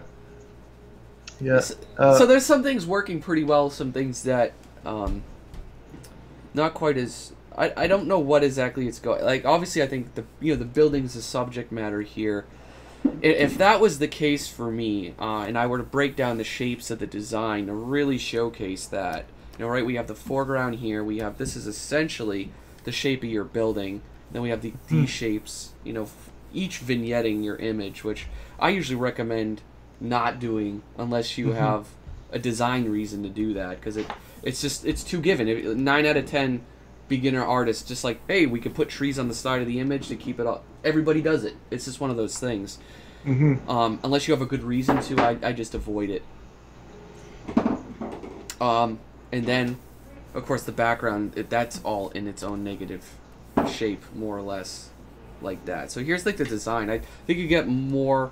Yeah. So there's some things working pretty well. Some things that not quite as. I don't know what exactly it's going. Like obviously, I think the building's the subject matter here. If that was the case for me, and I were to break down the shapes of the design to really showcase that, right? We have the foreground here. We have this is essentially the shape of your building. Then we have these shapes. Each vignetting your image, which I usually recommend not doing unless you have a design reason to do that, because it's too given. 9 out of 10 beginner artists just like, hey, we could put trees on the side of the image to keep it up. Everybody does it. It's just one of those things. Unless you have a good reason to, I just avoid it. And then, of course, the background, that's all in its own negative shape, more or less, like that. So here's like the design. I think you get more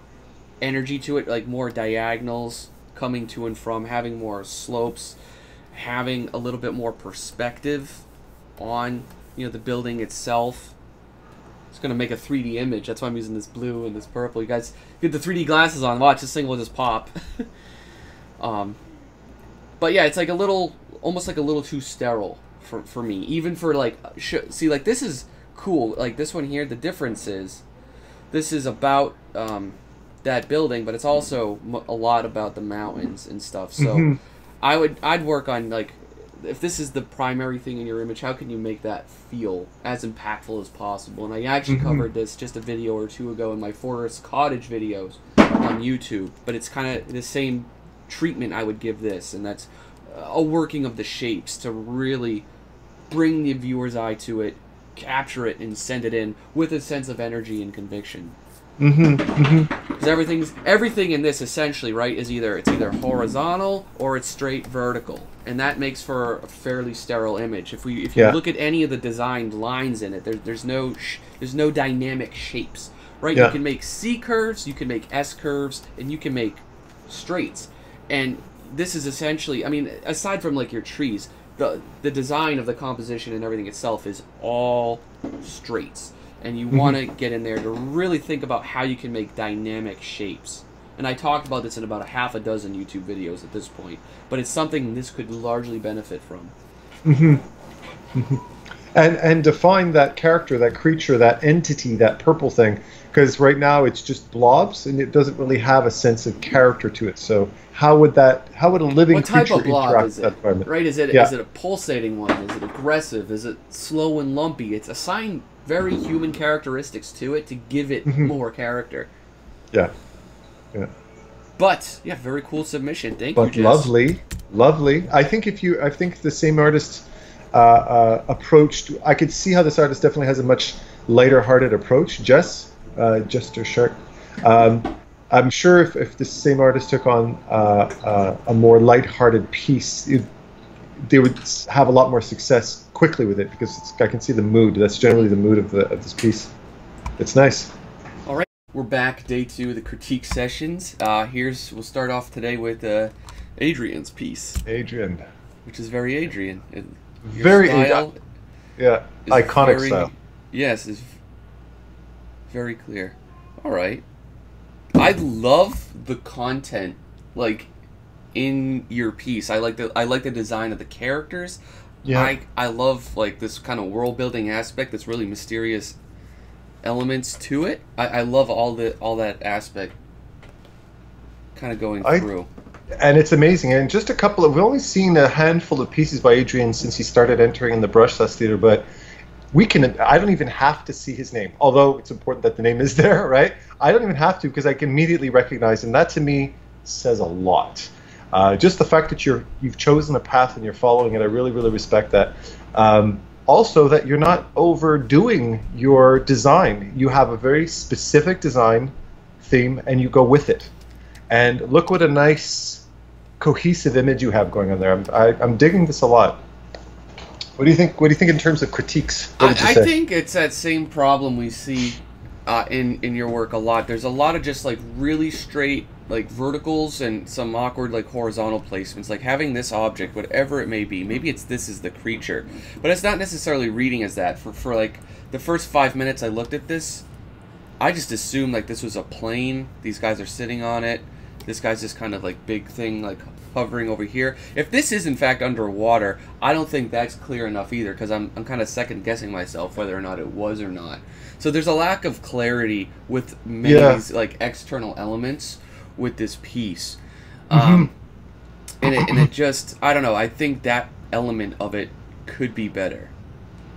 energy to it, like more diagonals coming to and from, having more slopes, having a little bit more perspective on the building itself. It's gonna make a 3D image. That's why I'm using this blue and this purple. You guys get the 3D glasses on. Watch, this thing will just pop. But yeah, it's like almost like a little too sterile for me. Even for like, see, like this is cool. Like this one here, the difference is, this is about that building, but it's also a lot about the mountains and stuff. So I'd work on like, if this is the primary thing in your image, how can you make that feel as impactful as possible? And I actually covered this just a video or two ago in my Forest Cottage videos on YouTube, but it's kind of the same treatment I would give this, and that's a working of the shapes to really bring the viewer's eye to it, capture it, and send it in with a sense of energy and conviction. Because everything in this essentially, right, is either horizontal or it's straight vertical, and that makes for a fairly sterile image. If you look at any of the designed lines in it, there's no dynamic shapes, right? You can make C curves, you can make S curves, and you can make straights. And this is essentially, I mean, aside from like your trees, the design of the composition and everything itself is all straights. And you want to get in there to really think about how you can make dynamic shapes. And I talked about this in about a half a dozen YouTube videos at this point. But it's something this could largely benefit from. And define that character, that creature, that entity, that purple thing, because right now it's just blobs and it doesn't really have a sense of character to it. So how would a living What type creature of blob interact is with that it? environment? Right? Is it Yeah. is it a pulsating one? Is it aggressive? Is it slow and lumpy? It's assigned very human characteristics to it to give it more character. Yeah. Yeah. But yeah, very cool submission. Thank But you, Jess. lovely. I think the same artist approached. I could see how this artist definitely has a much lighter-hearted approach. Jester Shark. I'm sure if the same artist took on a more light-hearted piece, they would have a lot more success quickly with it, because I can see the mood. That's generally the mood of this piece. It's nice. All right, we're back, day 2 of the critique sessions. We'll start off today with Adrian's piece. Adrian. Which is very Adrian. Your Very style yeah, is iconic very, style. Yes, is very clear. All right. I love the content, like, in your piece. I like the design of the characters. Yeah. I love, like, this kind of world building aspect. That's really mysterious elements to it. I love all that aspect kind of going through. And it's amazing. And just we've only seen a handful of pieces by Adrian since he started entering in the Brushwork Theater, but I don't even have to see his name, although it's important that the name is there, right? I don't even have to, because I can immediately recognize him. That to me says a lot. Just the fact that you've chosen a path and you're following it, I really, really respect that. Also, that you're not overdoing your design. You have a very specific design theme, and you go with it. And look what a nice, cohesive image you have going on there. I'm digging this a lot. What do you think? What do you think in terms of critiques? I think it's that same problem we see in your work a lot. There's a lot of just like really straight like verticals and some awkward like horizontal placements. Like having this object, whatever it may be, maybe this is the creature, but it's not necessarily reading as that. For like the first 5 minutes I looked at this, I just assumed like this was a plane. These guys are sitting on it. This guy's this kind of like big thing like hovering over here. If this is in fact underwater, I don't think that's clear enough either, because I'm kind of second guessing myself whether or not it was or not. So there's a lack of clarity with many of these like external elements with this piece. And it just, I don't know, I think that element of it could be better.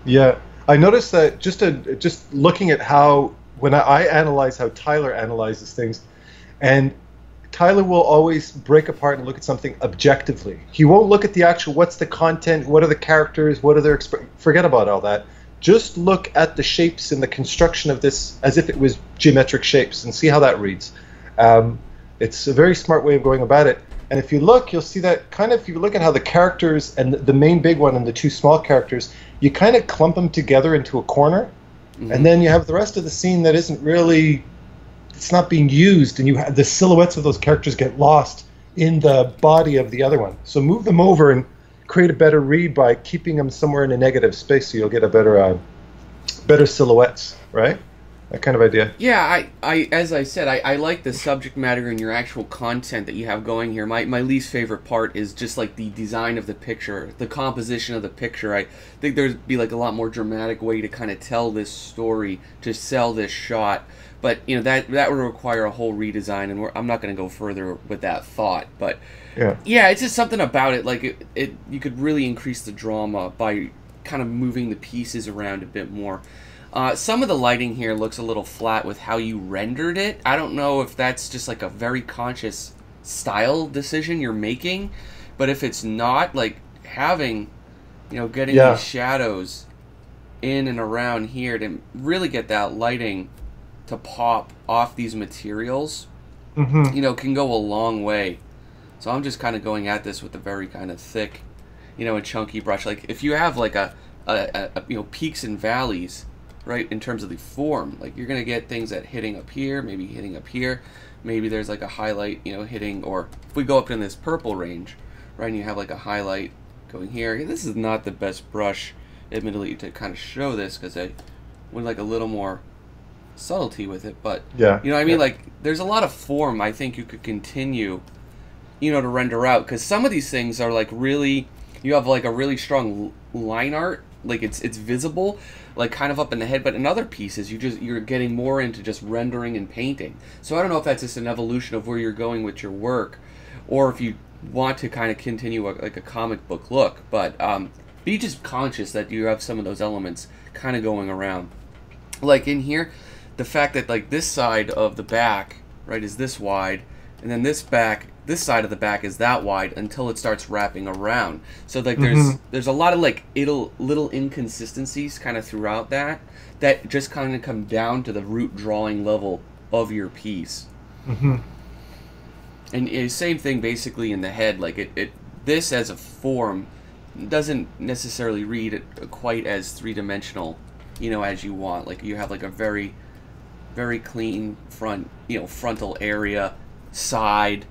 Yeah, I noticed that just looking at how, when I analyze how Tyler analyzes things, and Tyler will always break apart and look at something objectively. He won't look at the actual, what's the content, what are the characters, what are their, forget about all that. Just look at the shapes and the construction of this as if it was geometric shapes, and see how that reads. It's a very smart way of going about it. And if you look, you'll see that kind of, if you look at how the characters and the main big one and the two small characters, you kind of clump them together into a corner. And then you have the rest of the scene that isn't really, it's not being used, and you have the silhouettes of those characters get lost in the body of the other one. So move them over and create a better read by keeping them somewhere in a negative space, so you'll get a better silhouettes, right? That kind of idea. Yeah, I as I said, I like the subject matter and your actual content that you have going here. My least favorite part is just like the design of the picture, the composition of the picture. I think there'd be like a lot more dramatic way to kind of tell this story, to sell this shot. But you know that would require a whole redesign, and I'm not going to go further with that thought. But yeah, it's just something about it. Like it you could really increase the drama by kind of moving the pieces around a bit more. Some of the lighting here looks a little flat with how you rendered it. I don't know if that's just like a very conscious style decision you're making, but if it's not, like having, getting these shadows in and around here to really get that lighting to pop off these materials, can go a long way. So I'm just kind of going at this with a very kind of thick, and chunky brush. Like if you have like a peaks and valleys, right, in terms of the form, like you're gonna get things that hitting up here, maybe hitting up here, maybe there's like a highlight, hitting, or if we go up in this purple range, right, and you have like a highlight going here. This is not the best brush, admittedly, to kind of show this, because I would like a little more subtlety with it, but like there's a lot of form I think you could continue, to render out, because some of these things are like really, you have like a really strong line art like it's visible, like kind of up in the head. But in other pieces, you're getting more into just rendering and painting. So I don't know if that's just an evolution of where you're going with your work, or if you want to kind of continue like a comic book look. But be just conscious that you have some of those elements kind of going around. Like in here, the fact that like this side of the back, right, is this wide, and then this side of the back is that wide until it starts wrapping around. So like there's a lot of like little inconsistencies kind of throughout that just kind of come down to the root drawing level of your piece. And same thing basically in the head. Like this as a form doesn't necessarily read it quite as three-dimensional, you know, as you want. Like you have like a very, very clean front, you know, frontal area, side,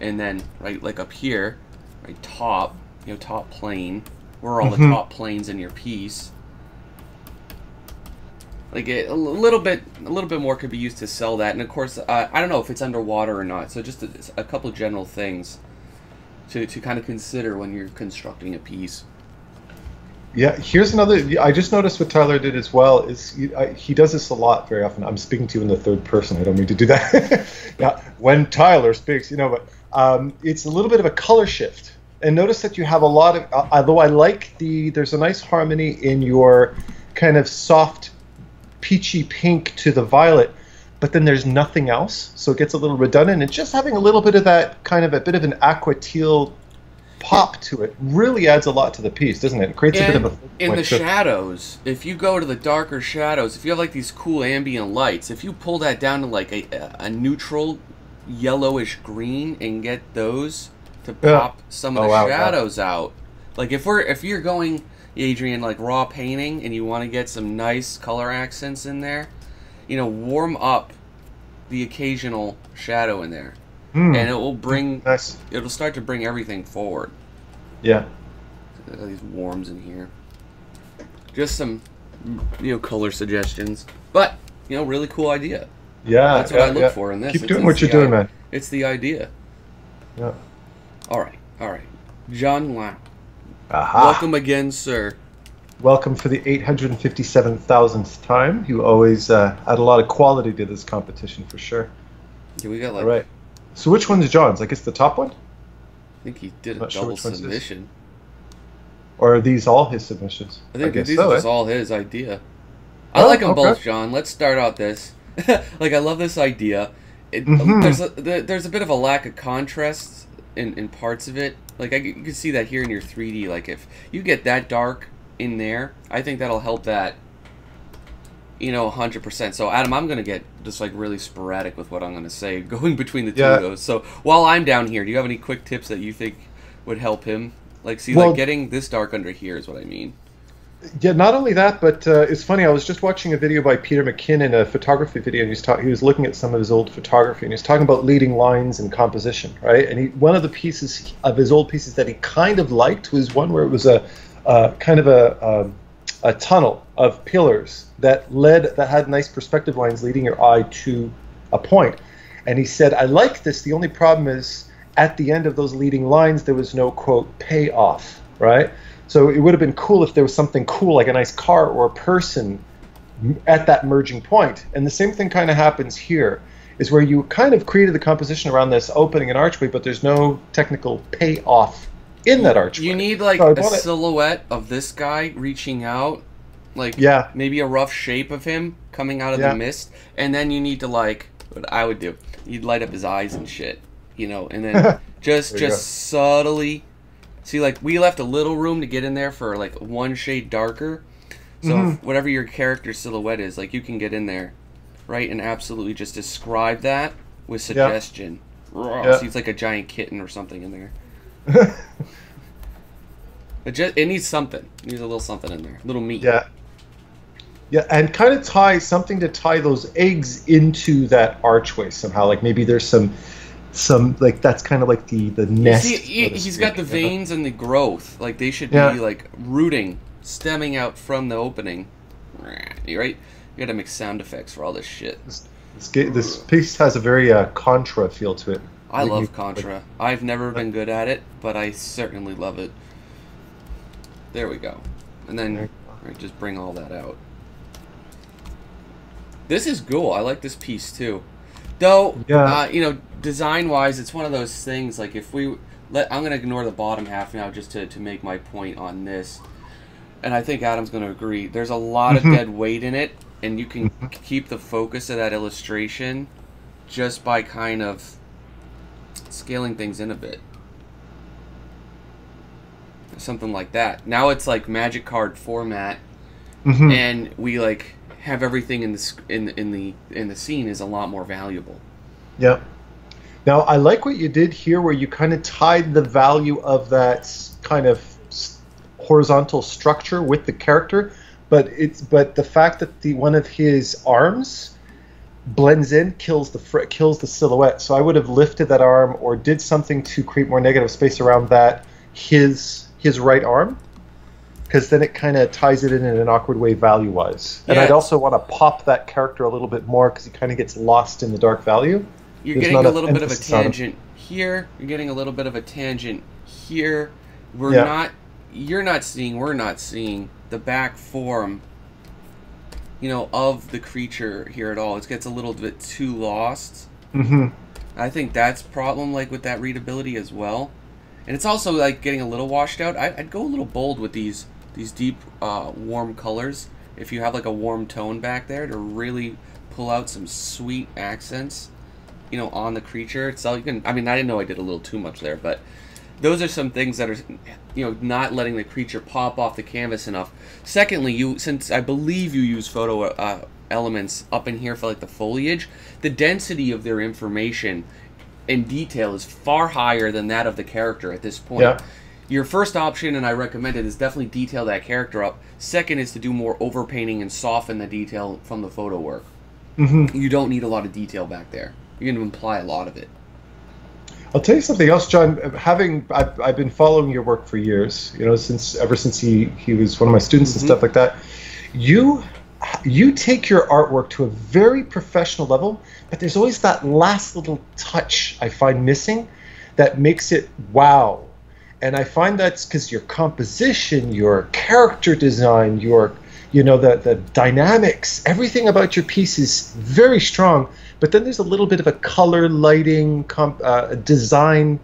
and then right like up here, right, top, you know, top plane. Where are all the top planes in your piece? Like a little bit more could be used to sell that. And of course, I don't know if it's underwater or not. So just a couple general things to kind of consider when you're constructing a piece. Yeah, here's another. I just noticed what Tyler did as well. Is he does this a lot very often. I'm speaking to you in the third person. I don't mean to do that. Yeah, when Tyler speaks, you know, but it's a little bit of a color shift. And notice that you have a lot of. Although I like there's a nice harmony in your kind of soft, peachy pink to the violet, but then there's nothing else, so it gets a little redundant. And just having a little bit of that kind of a bit of an aqua teal pop to it really adds a lot to the piece, doesn't it? It creates a bit of a... In the shadows, if you go to the darker shadows, if you have like these cool ambient lights, if you pull that down to like a neutral yellowish green and get those to pop some of the shadows out. Like if you're going, Adrian, like raw painting and you want to get some nice color accents in there, you know, warm up the occasional shadow in there. And it will bring, it'll start to bring everything forward. Yeah. These warms in here. Just some, you know, color suggestions. But, you know, really cool idea. Yeah. That's what I look for in this. Keep doing what you're doing, man. It's the idea. Yeah. All right. John Lau. Aha. Welcome again, sir. Welcome for the 857,000th time. You always add a lot of quality to this competition, for sure. Yeah, we got like... All right. So which one's John's? I guess the top one? I think he did a double submission. Or are these all his submissions? I think these are just all his idea. I like them both, John. Let's start out this. Like, I love this idea. There's a bit of a lack of contrast in parts of it. Like, you can see that here in your 3D. Like, if you get that dark in there, I think that'll help that, you know, 100%. So, Adam, I'm going to get just, like, really sporadic with what I'm going to say, going between the two of those. So, while I'm down here, do you have any quick tips that you think would help him? Like, see, like, getting this dark under here is what I mean. Yeah, not only that, but it's funny, I was just watching a video by Peter McKinnon, a photography video, and he was looking at some of his old photography, and he was talking about leading lines and composition, right? And one of the pieces of his old pieces that he kind of liked was one where it was a kind of a tunnel of pillars that had nice perspective lines leading your eye to a point. And he said, I like this, the only problem is at the end of those leading lines there was no, quote, payoff, right? So it would have been cool if there was something cool like a nice car or a person at that merging point. And the same thing kind of happens here, is where you kind of created the composition around this opening and archway, but there's no technical payoff in that archway. You need like a silhouette of this guy reaching out, like maybe a rough shape of him coming out of the mist, and then you need to, like, what I would do, you'd light up his eyes and shit, you know, and then just subtly. See, like, we left a little room to get in there for, like, one shade darker. So whatever your character silhouette is, like, you can get in there, right? And absolutely just describe that with suggestion. So it's like a giant kitten or something in there. It needs something. It needs a little something in there. A little meat. Yeah. Yeah, and kind of tie something to tie those eggs into that archway somehow. Like, maybe there's some like, that's kind of like the nest. See, he's got the veins and the growth. Like, they should be like rooting, stemming out from the opening. Right? You gotta make sound effects for all this shit. This piece has a very Contra feel to it. I love Contra. I've never been good at it, but I certainly love it. There we go. And then Right, just bring all that out. This is cool. I like this piece too. Though, Yeah. you know, design-wise, it's one of those things, like if we... I'm going to ignore the bottom half now just to make my point on this. And I think Adam's going to agree. There's a lot of dead weight in it, and you can keep the focus of that illustration just by kind of scaling things in a bit. Something like that. Now it's like magic card format, and we like have everything in the scene is a lot more valuable. Yeah. Now I like what you did here, where you kind of tied the value of that kind of horizontal structure with the character, but the fact that one of his arms blends in kills the silhouette. So I would have lifted that arm or did something to create more negative space around that his right arm, because then it kind of ties it in an awkward way value-wise. And I'd also want to pop that character a little bit more because he kind of gets lost in the dark value. You're getting a little bit of a tangent here. You're getting a little bit of a tangent here. You're not seeing, we're not seeing the back form, you know, of the creature here at all. It gets a little bit too lost. I think that's a problem, like, with that readability as well. And it's also, like, getting a little washed out. I'd go a little bold with these deep, warm colors. If you have, like, a warm tone back there to really pull out some sweet accents, you know, on the creature itself. You can, I mean, I didn't know I did a little too much there, but those are some things that are, you know, not letting the creature pop off the canvas enough. Secondly, since I believe you use photo elements up in here for like the foliage, the density of their information and detail is far higher than that of the character at this point. Yeah. Your first option, and I recommend it, is definitely detail that character up. Second is to do more overpainting and soften the detail from the photo work. You don't need a lot of detail back there. You're going to imply a lot of it. I'll tell you something else, John. I've been following your work for years. You know, ever since he was one of my students and stuff like that. You take your artwork to a very professional level, but there's always that last little touch I find missing that makes it wow. And I find that's because your composition, your character design, the dynamics, everything about your piece is very strong. But then there's a little bit of a color, lighting, design.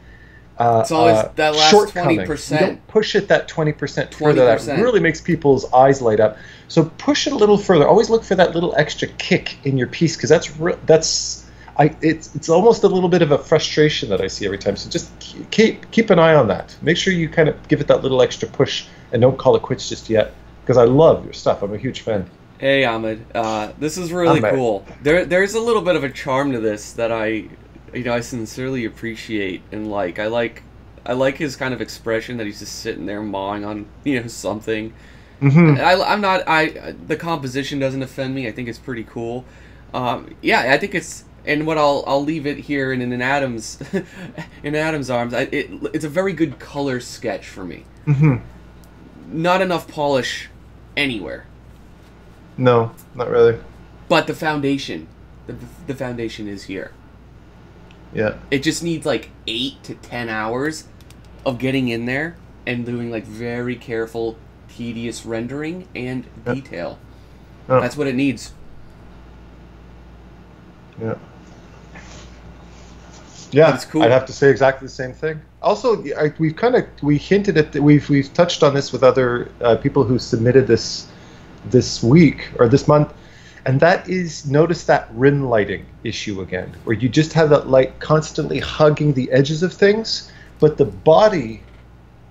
It's always that last 20%. You don't push it that 20% further. That really makes people's eyes light up. So push it a little further. Always look for that little extra kick in your piece, because it's almost a little bit of a frustration that I see every time. So just keep an eye on that. Make sure you kind of give it that little extra push and don't call it quits just yet, because I love your stuff. I'm a huge fan. Hey Ahmed, this is really cool. There's a little bit of a charm to this that I sincerely appreciate and like. I like his kind of expression that he's just sitting there mawing on something. The composition doesn't offend me. I think it's pretty cool. I think it's, and what I'll leave it here in Adam's in Adam's arms. It's a very good color sketch for me. Not enough polish anywhere. No, not really. But the foundation, the foundation is here. Yeah. It just needs like 8 to 10 hours of getting in there and doing like very careful, tedious rendering and detail. Oh. That's what it needs. Yeah. Yeah, it's cool. I'd have to say exactly the same thing. Also, we hinted at we've touched on this with other people who submitted this week or this month, and that is, notice that Rin lighting issue again, where you just have that light constantly hugging the edges of things, but the body,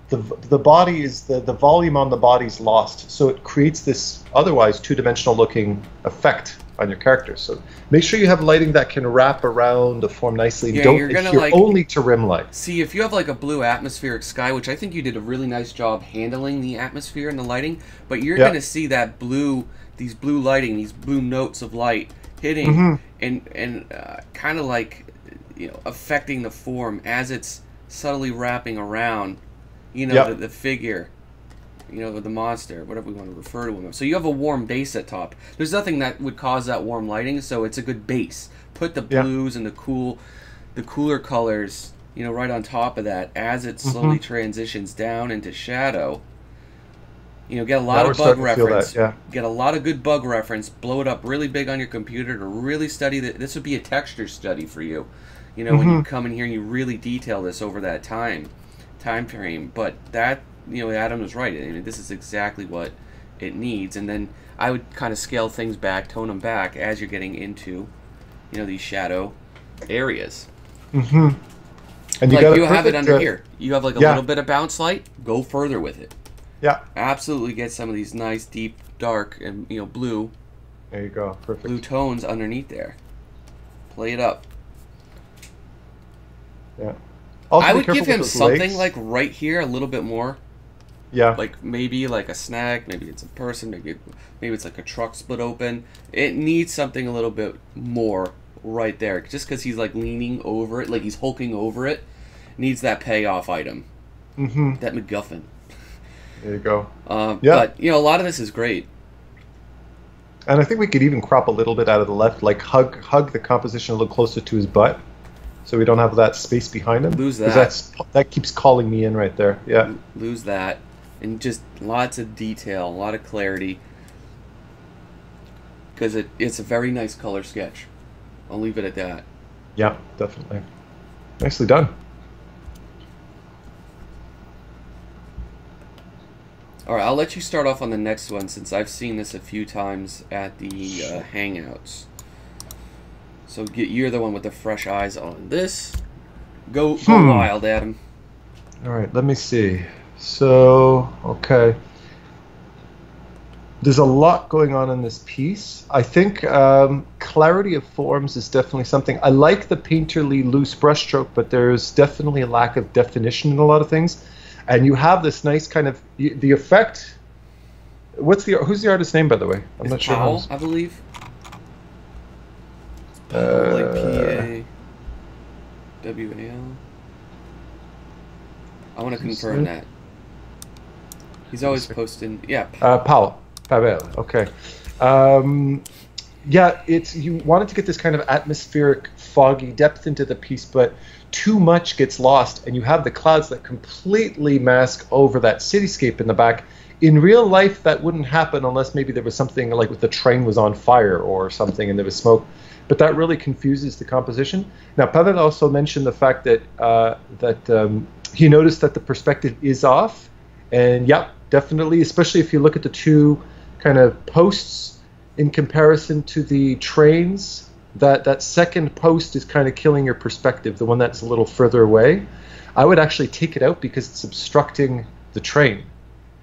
the body is the volume on the body's lost, so it creates this otherwise two-dimensional looking effect on your character. So make sure you have lighting that can wrap around the form nicely. Yeah, Don't adhere only to rim light. See, if you have like a blue atmospheric sky, which I think you did a really nice job handling the atmosphere and the lighting, but you're going to see that blue, these blue lighting, these blue notes of light hitting and kind of like affecting the form as it's subtly wrapping around, the figure. The monster, whatever we want to refer to him. So you have a warm base at top. There's nothing that would cause that warm lighting, so it's a good base. Put the blues and the cooler colors, right on top of that as it slowly transitions down into shadow. Get a lot Now we're of bug starting to feel reference. that, yeah. Get a lot of good bug reference. Blow it up really big on your computer to really study that. This would be a texture study for you. When you come in here and you really detail this over that time frame. But that, Adam was right. I mean, this is exactly what it needs. And then I would kind of scale things back, tone them back as you're getting into, these shadow areas. And you have it under here. You have like a little bit of bounce light. Go further with it. Yeah. Absolutely get some of these nice, deep, dark, and blue. There you go. Perfect. Blue tones underneath there. Play it up. Yeah. Also, I would give him something legs. like right here, a little bit more. Yeah. Like maybe like a snack, maybe it's a person, maybe it's like a truck split open. It needs something a little bit more right there, just because he's like leaning over it, like he's hulking over it. Needs that payoff item. That MacGuffin. There you go. But a lot of this is great. And I think we could even crop a little bit out of the left, like hug the composition a little closer to his butt, so we don't have that space behind him. Lose that. That keeps calling me in right there. Yeah. Lose that, and just lots of detail, a lot of clarity, because it's a very nice color sketch. I'll leave it at that. Yeah, definitely. Nicely done. All right, I'll let you start off on the next one since I've seen this a few times at the Hangouts. So you're the one with the fresh eyes on this. Go wild, Adam. All right, let me see. So, okay. There's a lot going on in this piece. I think clarity of forms is definitely something. I like the painterly loose brushstroke, but there's definitely a lack of definition in a lot of things. And you have this nice kind of the effect. Who's the artist's name, by the way? I'm not sure. Powell, I believe. Like P-A-W-A-L. I want to confirm that. He's always posting. Yeah. Powell. Okay. Yeah, you wanted to get this kind of atmospheric, foggy depth into the piece, but too much gets lost, and you have the clouds that completely mask over that cityscape in the back. In real life, that wouldn't happen unless maybe there was something like if the train was on fire or something and there was smoke. But that really confuses the composition. Now, Pavel also mentioned the fact that he noticed that the perspective is off, and yeah, definitely, especially if you look at the two kind of posts in comparison to the trains. That second post is kind of killing your perspective, the one that's a little further away. I would actually take it out because it's obstructing the train,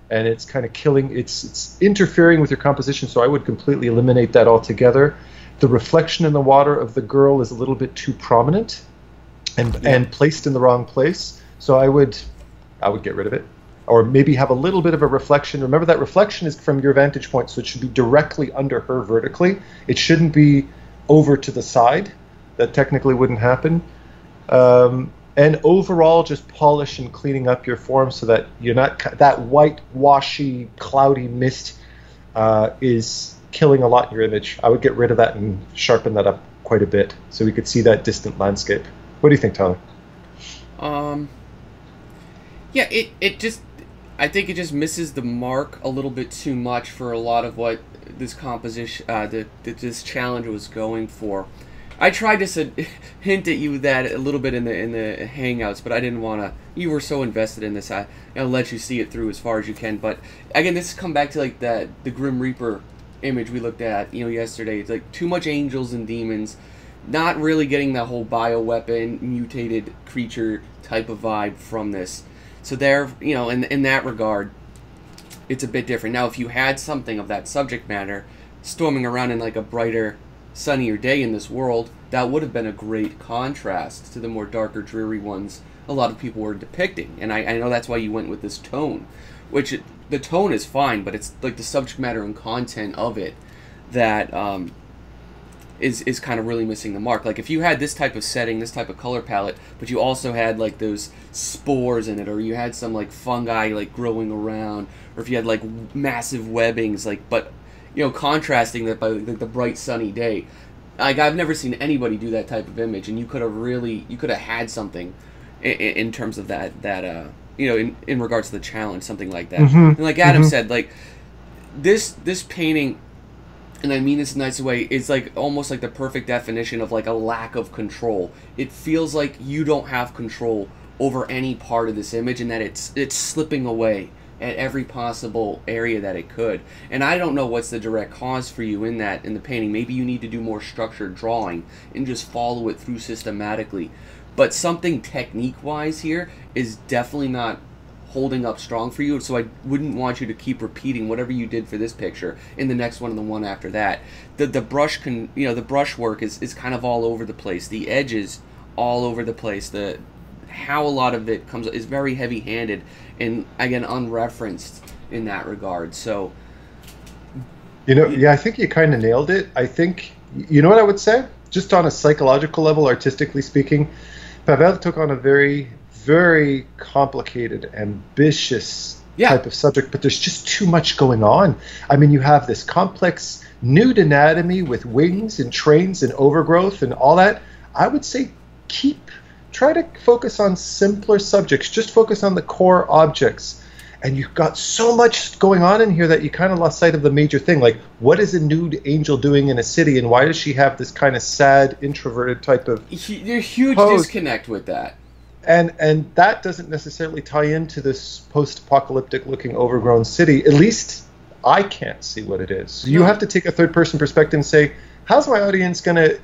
and it's kind of killing, it's interfering with your composition, so I would completely eliminate that altogether. The reflection in the water of the girl is a little bit too prominent and placed in the wrong place, so I would get rid of it. Or maybe have a little bit of a reflection. Remember, that reflection is from your vantage point, so it should be directly under her vertically. It shouldn't be over to the side. That technically wouldn't happen. And overall, just polish and cleaning up your form so that you're not that white, washy, cloudy mist is killing a lot in your image. I would get rid of that and sharpen that up quite a bit so we could see that distant landscape. What do you think, Tyler? Yeah, I think it just misses the mark a little bit too much for a lot of what this composition, this challenge was going for. I tried to hint at you that a little bit in the Hangouts, but I didn't want to. You were so invested in this, I'll let you see it through as far as you can. But again, this has come back to like the Grim Reaper image we looked at, yesterday. It's like too much angels and demons, not really getting that whole bioweapon mutated creature type of vibe from this. So there, in that regard, it's a bit different. Now, if you had something of that subject matter storming around in like a brighter, sunnier day in this world, that would have been a great contrast to the more darker, dreary ones a lot of people were depicting. And I know that's why you went with this tone, which the tone is fine, but it's like the subject matter and content of it that is kind of really missing the mark. Like if you had this type of setting, this type of color palette, but you also had like those spores in it, or you had some like fungi like growing around, or if you had like massive webbings, like, but contrasting that by like the bright sunny day. Like I've never seen anybody do that type of image, and you could have had something in terms of that in regards to the challenge, something like that. Mm-hmm. And like Adam said, like this painting, and I mean this in a nice way, is like almost like the perfect definition of like a lack of control. It feels like you don't have control over any part of this image, and that it's slipping away at every possible area that it could. And I don't know what's the direct cause for you in the painting. Maybe you need to do more structured drawing and just follow it through systematically. But something technique-wise here is definitely not holding up strong for you, so I wouldn't want you to keep repeating whatever you did for this picture in the next one and the one after that. The brushwork is kind of all over the place. The edges all over the place. How a lot of it comes is very heavy-handed and again unreferenced in that regard. So I think you kind of nailed it. I think what I would say, just on a psychological level, artistically speaking, Pavel took on a very, very complicated, ambitious type of subject, but there's just too much going on. I mean, you have this complex nude anatomy with wings and trains and overgrowth and all that. I would say try to focus on simpler subjects. Just focus on the core objects. And you've got so much going on in here that you kind of lost sight of the major thing. Like, what is a nude angel doing in a city, and why does she have this kind of sad, introverted type of There's a huge pose? Disconnect with that. And that doesn't necessarily tie into this post-apocalyptic looking overgrown city. At least I can't see what it is. So you have to take a third-person perspective and say, how's my audience going to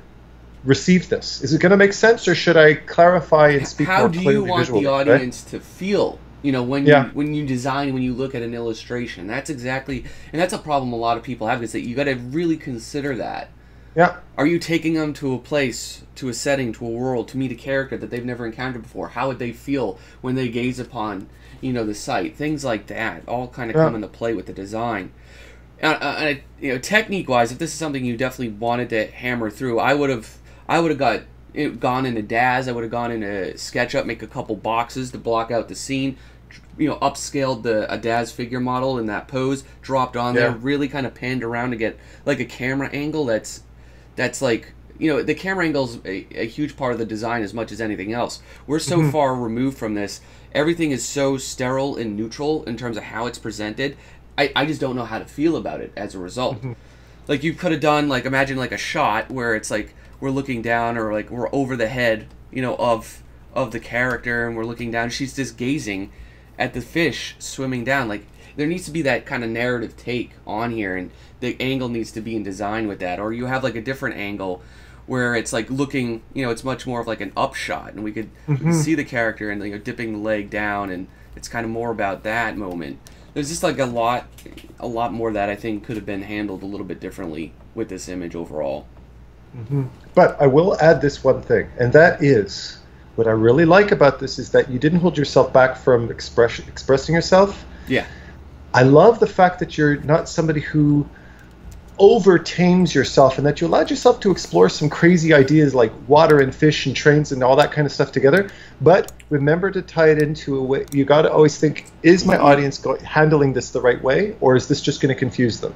receive this? Is it going to make sense, or should I clarify and speak more clearly? How do you want the audience to feel? When you design, when you look at an illustration, that's a problem a lot of people have, is that you got to really consider that. Yeah. Are you taking them to a place, to a setting, to a world, to meet a character that they've never encountered before? How would they feel when they gaze upon, the site? Things like that all kind of come into play with the design. Technique-wise, if this is something you definitely wanted to hammer through, I would have gone into DAZ. I would have gone into SketchUp, make a couple boxes to block out the scene. Upscaled a DAZ figure model in that pose, dropped on there, really kind of panned around to get like a camera angle that's like, the camera angle's a huge part of the design as much as anything else. We're so far removed from this. Everything is so sterile and neutral in terms of how it's presented. I just don't know how to feel about it as a result. Like, you could have done, like, imagine like a shot where it's like we're looking down, or like we're over the head, of the character, and we're looking down. She's just gazing at the fish swimming down. Like, there needs to be that kind of narrative take on here, and the angle needs to be in design with that. Or you have like a different angle where it's like looking, it's much more of like an upshot, and we could see the character and dipping the leg down, and it's kind of more about that moment. There's just like a lot more that I think could have been handled a little bit differently with this image overall. But I will add this one thing, and that is, what I really like about this is that you didn't hold yourself back from expressing yourself. Yeah. I love the fact that you're not somebody who over-tames yourself, and that you allowed yourself to explore some crazy ideas like water and fish and trains and all that kind of stuff together. But remember to tie it into a way. You got to always think, is my audience handling this the right way, or is this just going to confuse them?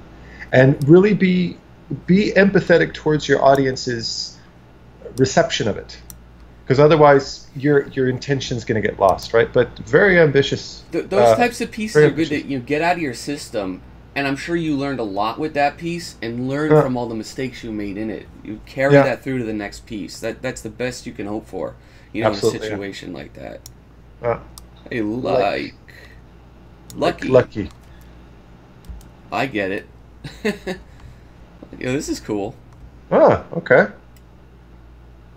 And really be empathetic towards your audience's reception of it. Because otherwise, your intention's going to get lost, right? But very ambitious. Those types of pieces are good to get out of your system, and I'm sure you learned a lot with that piece, and learned from all the mistakes you made in it. You carry that through to the next piece. That's the best you can hope for, in a situation like that. Hey, lucky. I get it. This is cool. Okay.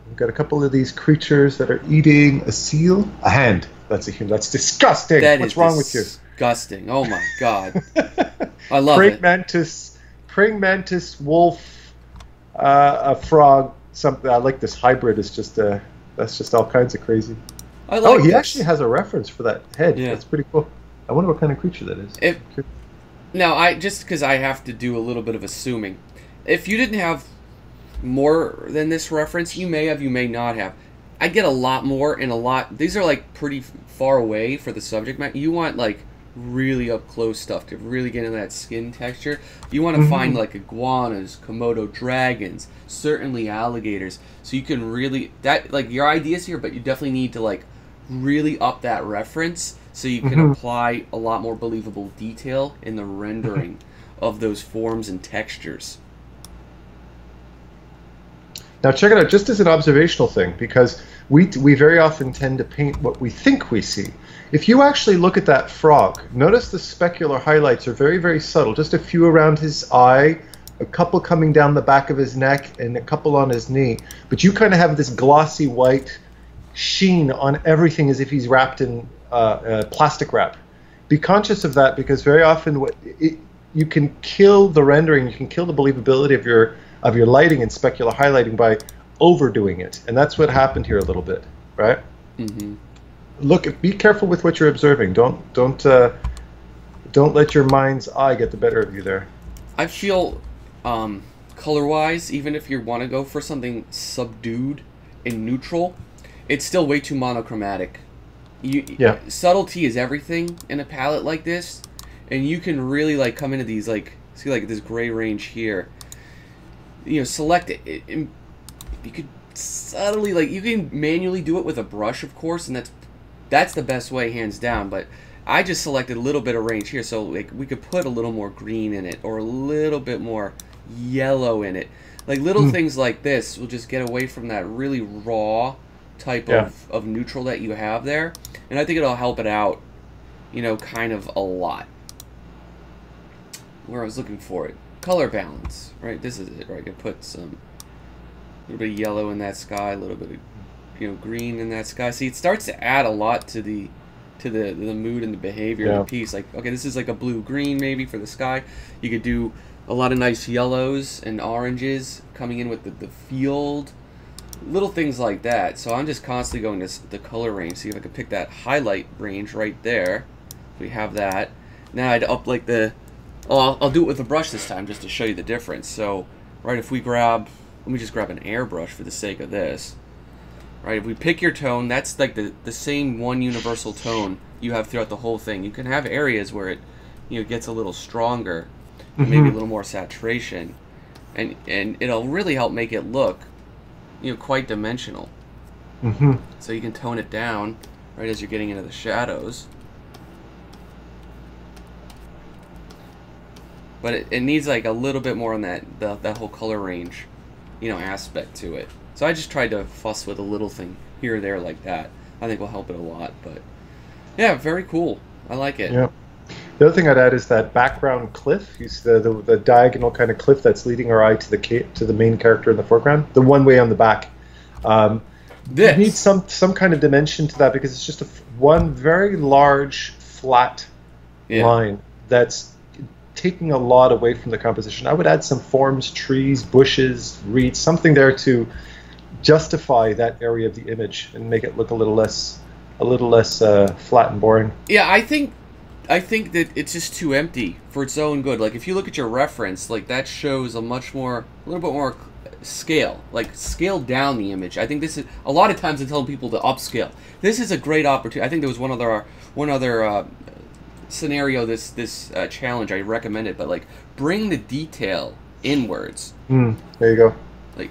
We've got a couple of these creatures that are eating a seal. A hand. That's a human. That's disgusting. What's wrong with you? Disgusting. Oh my god. I love it. Praying mantis, wolf, a frog. Something. I like this hybrid. Is just that's just all kinds of crazy. He actually has a reference for that head. Yeah. That's pretty cool. I wonder what kind of creature that is. Now, just because I have to do a little bit of assuming, if you didn't have more than this reference, you may have, you may not have. I get a lot more, and these are like pretty far away for the subject matter. You want like really up close stuff to really get into that skin texture. You want to find like iguanas, Komodo dragons, certainly alligators, so you can really, that like your ideas here, but you definitely need to like really up that reference so you can apply a lot more believable detail in the rendering of those forms and textures. Now check it out, just as an observational thing, because we very often tend to paint what we think we see. If you actually look at that frog, notice the specular highlights are very, very subtle. Just a few around his eye, a couple coming down the back of his neck, and a couple on his knee. But you kind of have this glossy white sheen on everything as if he's wrapped in plastic wrap. Be conscious of that, because very often you can kill the rendering, you can kill the believability of your lighting and specular highlighting by overdoing it, and that's what happened here a little bit, right? Mm-hmm. Look, be careful with what you're observing. Don't let your mind's eye get the better of you there. I feel, color-wise, even if you want to go for something subdued and neutral, it's still way too monochromatic. Subtlety is everything in a palette like this, and you can really like come into these see this gray range here. Select it. You could subtly you can manually do it with a brush, of course, and that's the best way, hands down. But I just selected a little bit of range here, so we could put a little more green in it or a little bit more yellow in it. Little things like this will just get away from that really raw type of neutral that you have there, and I think it'll help it out, kind of a lot. Where I was looking for it. Color balance, right? This is it, right? I could put a little bit of yellow in that sky, a little bit of green in that sky. See, it starts to add a lot to the mood and the behavior of the piece. Okay, this is like a blue-green maybe for the sky. You could do a lot of nice yellows and oranges coming in with the field, little things like that. So I'm just constantly going to the color range, see if I could pick that highlight range right there. We have that. Now I'd up I'll do it with a brush this time just to show you the difference. So, right, if we let me just grab an airbrush for the sake of this. Right, if we pick your tone, that's like the same one universal tone you have throughout the whole thing. You can have areas where it gets a little stronger, maybe a little more saturation, and it'll really help make it look quite dimensional. So you can tone it down right as you're getting into the shadows. But it needs a little bit more on that whole color range, aspect to it. So I just tried to fuss with a little thing here or there like that. I think will help it a lot. But yeah, very cool. I like it. Yeah. The other thing I'd add is that background cliff. You see the diagonal kind of cliff that's leading our eye to the main character in the foreground. The one way on the back. You need some kind of dimension to that, because it's just one very large flat line that's taking a lot away from the composition. I would add some forms, trees, bushes, reeds, something there to justify that area of the image and make it look a little less flat and boring. Yeah, I think that it's just too empty for its own good. If you look at your reference, that shows a little bit more scale, scale down the image. I think this is a lot of times I'm telling people to upscale. This is a great opportunity. I think there was one other scenario, this challenge I recommended, but bring the detail inwards. There you go.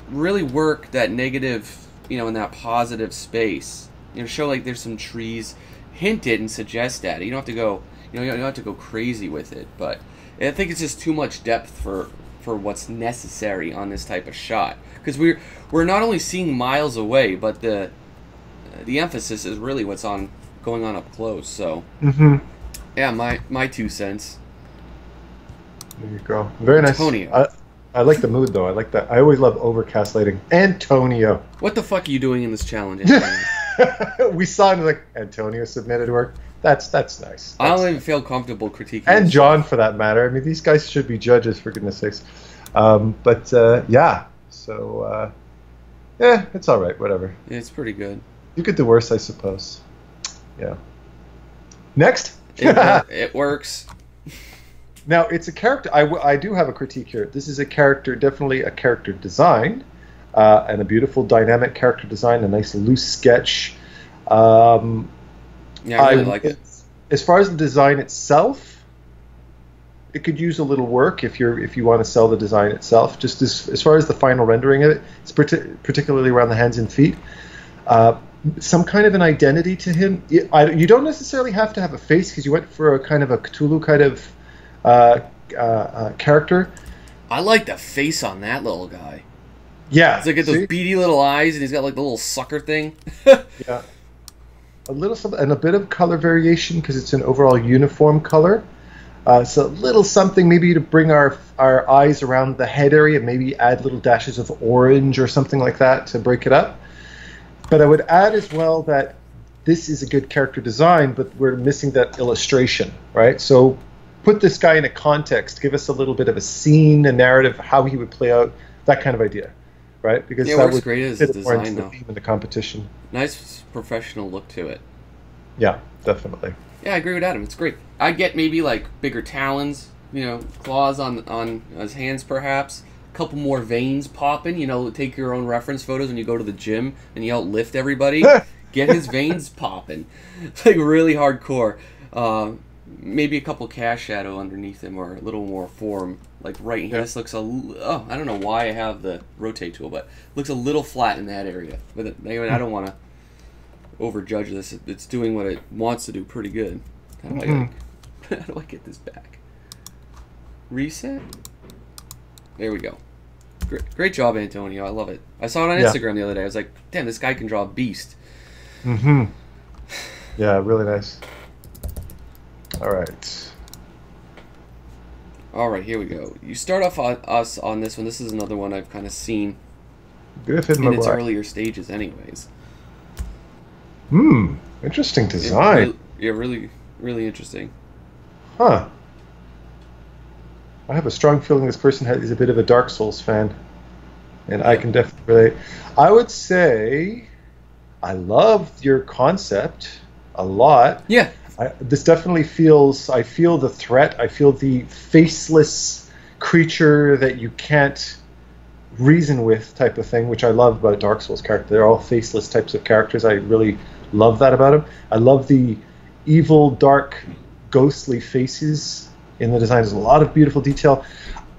Really work that negative, in that positive space. Show there's some trees, hint it and suggest that. You don't have to go, you don't have to go crazy with it. But I think it's just too much depth for what's necessary on this type of shot, because we're not only seeing miles away, but the emphasis is really what's going on up close. So. Yeah, my 2 cents. There you go. Very nice. Antonio. I like the mood, though. I like that. I always love overcast lighting. Antonio. What the fuck are you doing in this challenge, Antonio? We saw him Antonio submitted work. That's nice. I don't even feel comfortable critiquing. And John, for that matter. I mean, these guys should be judges, for goodness sakes. Yeah. So, it's all right. Whatever. Yeah, it's pretty good. You could do worse, I suppose. Yeah. Next. It works. Now, it's a character. I do have a critique here. This is a character, definitely a character design, and a beautiful dynamic character design, a nice loose sketch. Yeah, I really like it. As far as the design itself, it could use a little work if you want to sell the design itself. Just as far as the final rendering of it, it's particularly around the hands and feet. some kind of an identity to him. You don't necessarily have to have a face because you went for a kind of a Cthulhu kind of character. I like the face on that little guy. Yeah, it's like got those beady little eyes, and he's got like the little sucker thing. Yeah, a little something and a bit of color variation because it's an overall uniform color. So a little something maybe to bring our eyes around the head area, maybe add little dashes of orange or something like that to break it up. But I would add as well that this is a good character design, but we're missing that illustration, right? So put this guy in a context, give us a little bit of a scene, a narrative, how he would play out, that kind of idea, right? Because yeah, it works great as a design, though. In the competition. Nice professional look to it. Yeah, definitely. Yeah, I agree with Adam. It's great. I get maybe like bigger talons, claws on his hands perhaps. A couple more veins popping. Take your own reference photos when you go to the gym and you outlift everybody. Get his veins popping. It's like really hardcore. Maybe a couple cast shadow underneath him or a little more form. Like right here, this looks I don't know why I have the rotate tool, but looks a little flat in that area. But I don't want to overjudge this. It's doing what it wants to do pretty good. How do I get this back? Reset? There we go. Great job, Antonio. I love it. I saw it on Instagram the other day. I was like, damn, this guy can draw a beast. Mm-hmm. Yeah, really nice. All right, here we go. You start off on this one. This is another one I've kind of seen in its earlier stages anyways. Interesting design. Really, really interesting. Huh. I have a strong feeling this person is a bit of a Dark Souls fan. And I can definitely relate. I would say I love your concept a lot. Yeah. This definitely I feel the threat. I feel the faceless creature that you can't reason with type of thing, which I love about a Dark Souls character. They're all faceless types of characters. I really love that about them. I love the evil, dark, ghostly faces in the design. There's a lot of beautiful detail.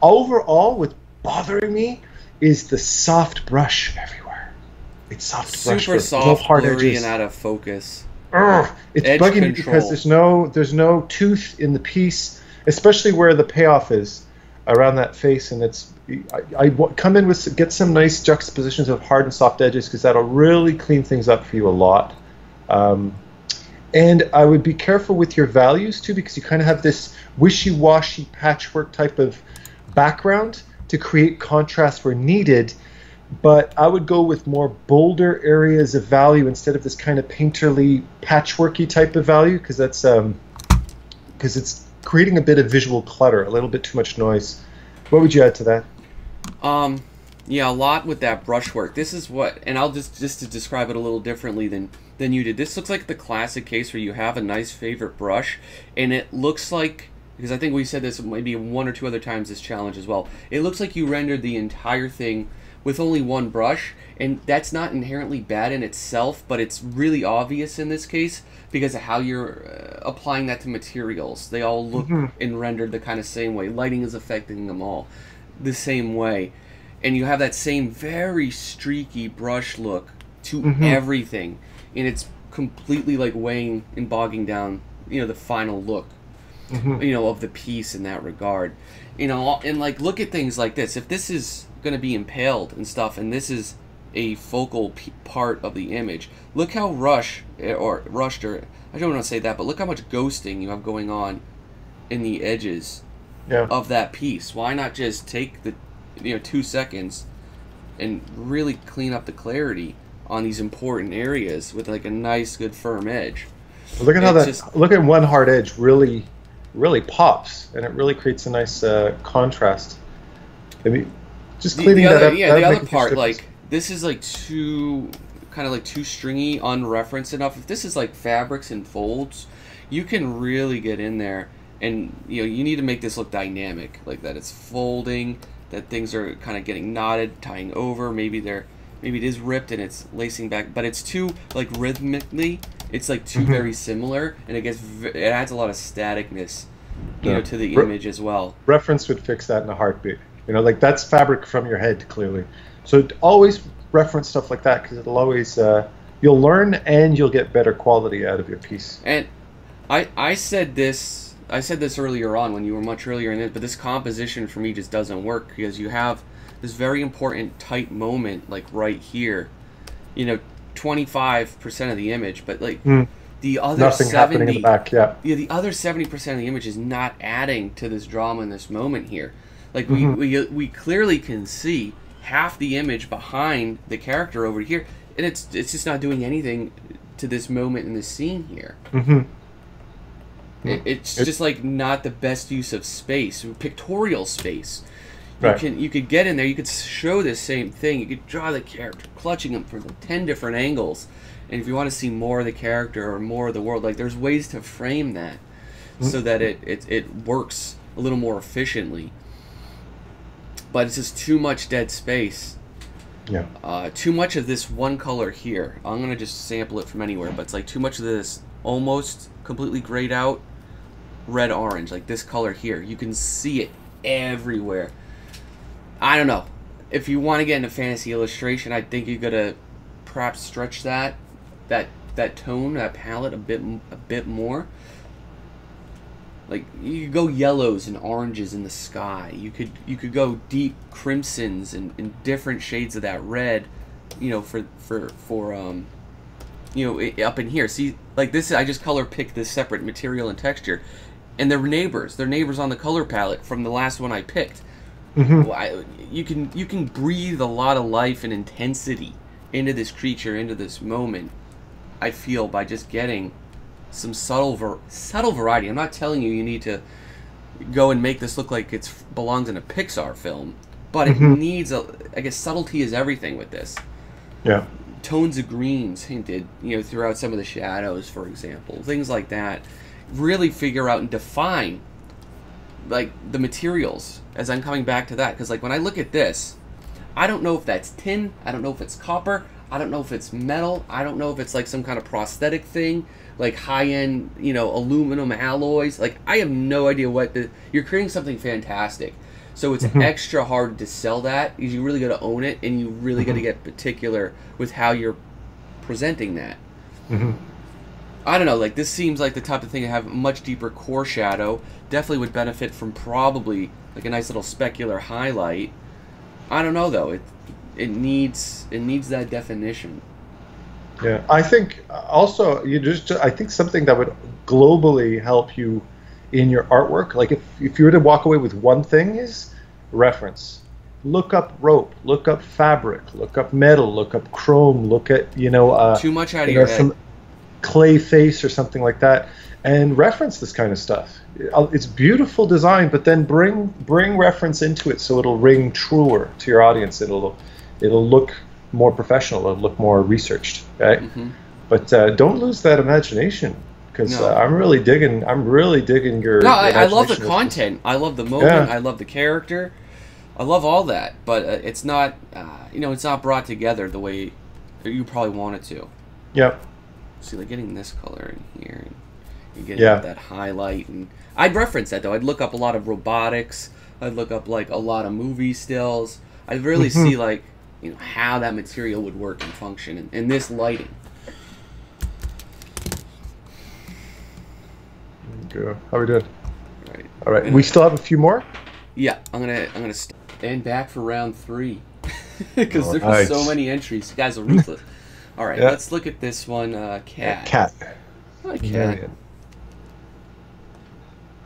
Overall, what's bothering me is the soft brush everywhere. It's soft brush. Super soft, blurry, and out of focus. It's bugging me because there's no tooth in the piece, especially where the payoff is around that face, and I come in with get some nice juxtapositions of hard and soft edges because that'll really clean things up for you a lot. And I would be careful with your values too, because you kind of have this wishy-washy patchwork type of background to create contrast where needed. But I would go with more bolder areas of value instead of this kind of painterly, patchworky type of value, because that's because it's creating a bit of visual clutter, a little bit too much noise. What would you add to that? Yeah, a lot with that brushwork. This is what, and I'll just to describe it a little differently than you did. This looks like the classic case where you have a nice favorite brush, and it looks like, because I think we said this maybe one or two other times this challenge as well, it looks like you rendered the entire thing with only one brush, and that's not inherently bad in itself, but it's really obvious in this case because of how you're applying that to materials. They all look and rendered the kind of same way. Lighting is affecting them all the same way. And you have that same very streaky brush look to everything, and it's completely like weighing and bogging down, the final look, of the piece in that regard. And like look at things like this. If this is going to be impaled and stuff, and this is a focal part of the image, look how rushed, or I don't want to say that, but look how much ghosting you have going on in the edges of that piece. Why not just take the 2 seconds and really clean up the clarity on these important areas with like a nice, good, firm edge? Well, look at how look at one hard edge really pops, and it really creates a nice contrast. I mean, just cleaning that up. Yeah, the other part, like this is like too stringy, unreferenced enough. If this is like fabrics and folds, you can really get in there, and you need to make this look dynamic, like that it's folding, that things are kind of getting knotted, tying over. Maybe it is ripped and it's lacing back, but it's too like rhythmically. It's like too very similar, and it adds a lot of staticness, to the image as well. Reference would fix that in a heartbeat. Like that's fabric from your head clearly. So always reference stuff like that because it'll always you'll learn and you'll get better quality out of your piece. And I said this earlier on when you were much earlier in it, but this composition for me just doesn't work because you have this very important tight moment like right here. 25% of the image, but like the other nothing 70, happening in the back. Yeah, the other 70% of the image is not adding to this drama in this moment here. Like we clearly can see half the image behind the character over here, and it's just not doing anything to this moment in the scene here. It's just like not the best use of space, pictorial space. You could get in there, you could show the same thing, you could draw the character clutching him from 10 different angles, and if you want to see more of the character or more of the world, like there's ways to frame that so that it works a little more efficiently. But it's just too much dead space. Yeah. Too much of this one color here. I'm going to just sample it from anywhere, but it's like too much of this almost completely grayed out red-orange, like this color here. You can see it everywhere. I don't know. If you want to get into fantasy illustration, I think you got to perhaps stretch that tone, that palette a bit more. Like you could go yellows and oranges in the sky. You could go deep crimsons and different shades of that red. Up in here. See, like this, I just color picked this separate material and texture, and they're neighbors. They're neighbors on the color palette from the last one I picked. You can breathe a lot of life and intensity into this creature, into this moment. I feel by just getting some subtle variety. I'm not telling you need to go and make this look like it belongs in a Pixar film, but it needs I guess subtlety is everything with this. Yeah. Tones of greens hinted, throughout some of the shadows, for example, things like that. Really figure out and define like the materials as I'm coming back to that, because like when I look at this, I don't know if that's tin, I don't know if it's copper, I don't know if it's metal, I don't know if it's like some kind of prosthetic thing, like high-end, aluminum alloys. Like I have no idea what you're creating something fantastic. So it's extra hard to sell that, because you really got to own it, and you really got to get particular with how you're presenting that. I don't know, like this seems like the type of thing to have a much deeper core shadow. Definitely would benefit from probably like a nice little specular highlight. I don't know though. It needs that definition. Yeah, I think also I think something that would globally help you in your artwork, like if you were to walk away with one thing, is reference. Look up rope, look up fabric, look up metal, look up chrome, look at too much out of your head. Some clay face or something like that, and reference this kind of stuff. It's beautiful design, but then bring reference into it so it'll ring truer to your audience. It'll look more professional. It'll look more researched. Right? But don't lose that imagination, because I'm really digging your. No, I love the content. I love the moment. I love the character. I love all that, but it's not it's not brought together the way you probably want it to. Yep. See, like getting this color in here, and getting that highlight, and I'd reference that though. I'd look up a lot of robotics. I'd look up like a lot of movie stills. I'd really see like how that material would work and function in this lighting. Good. How we doing? All right. And We still have a few more. Yeah, I'm gonna stand back for round 3 because there's so many entries. You guys are ruthless. All right, let's look at this one. Cat. Cat. Hi, Cat.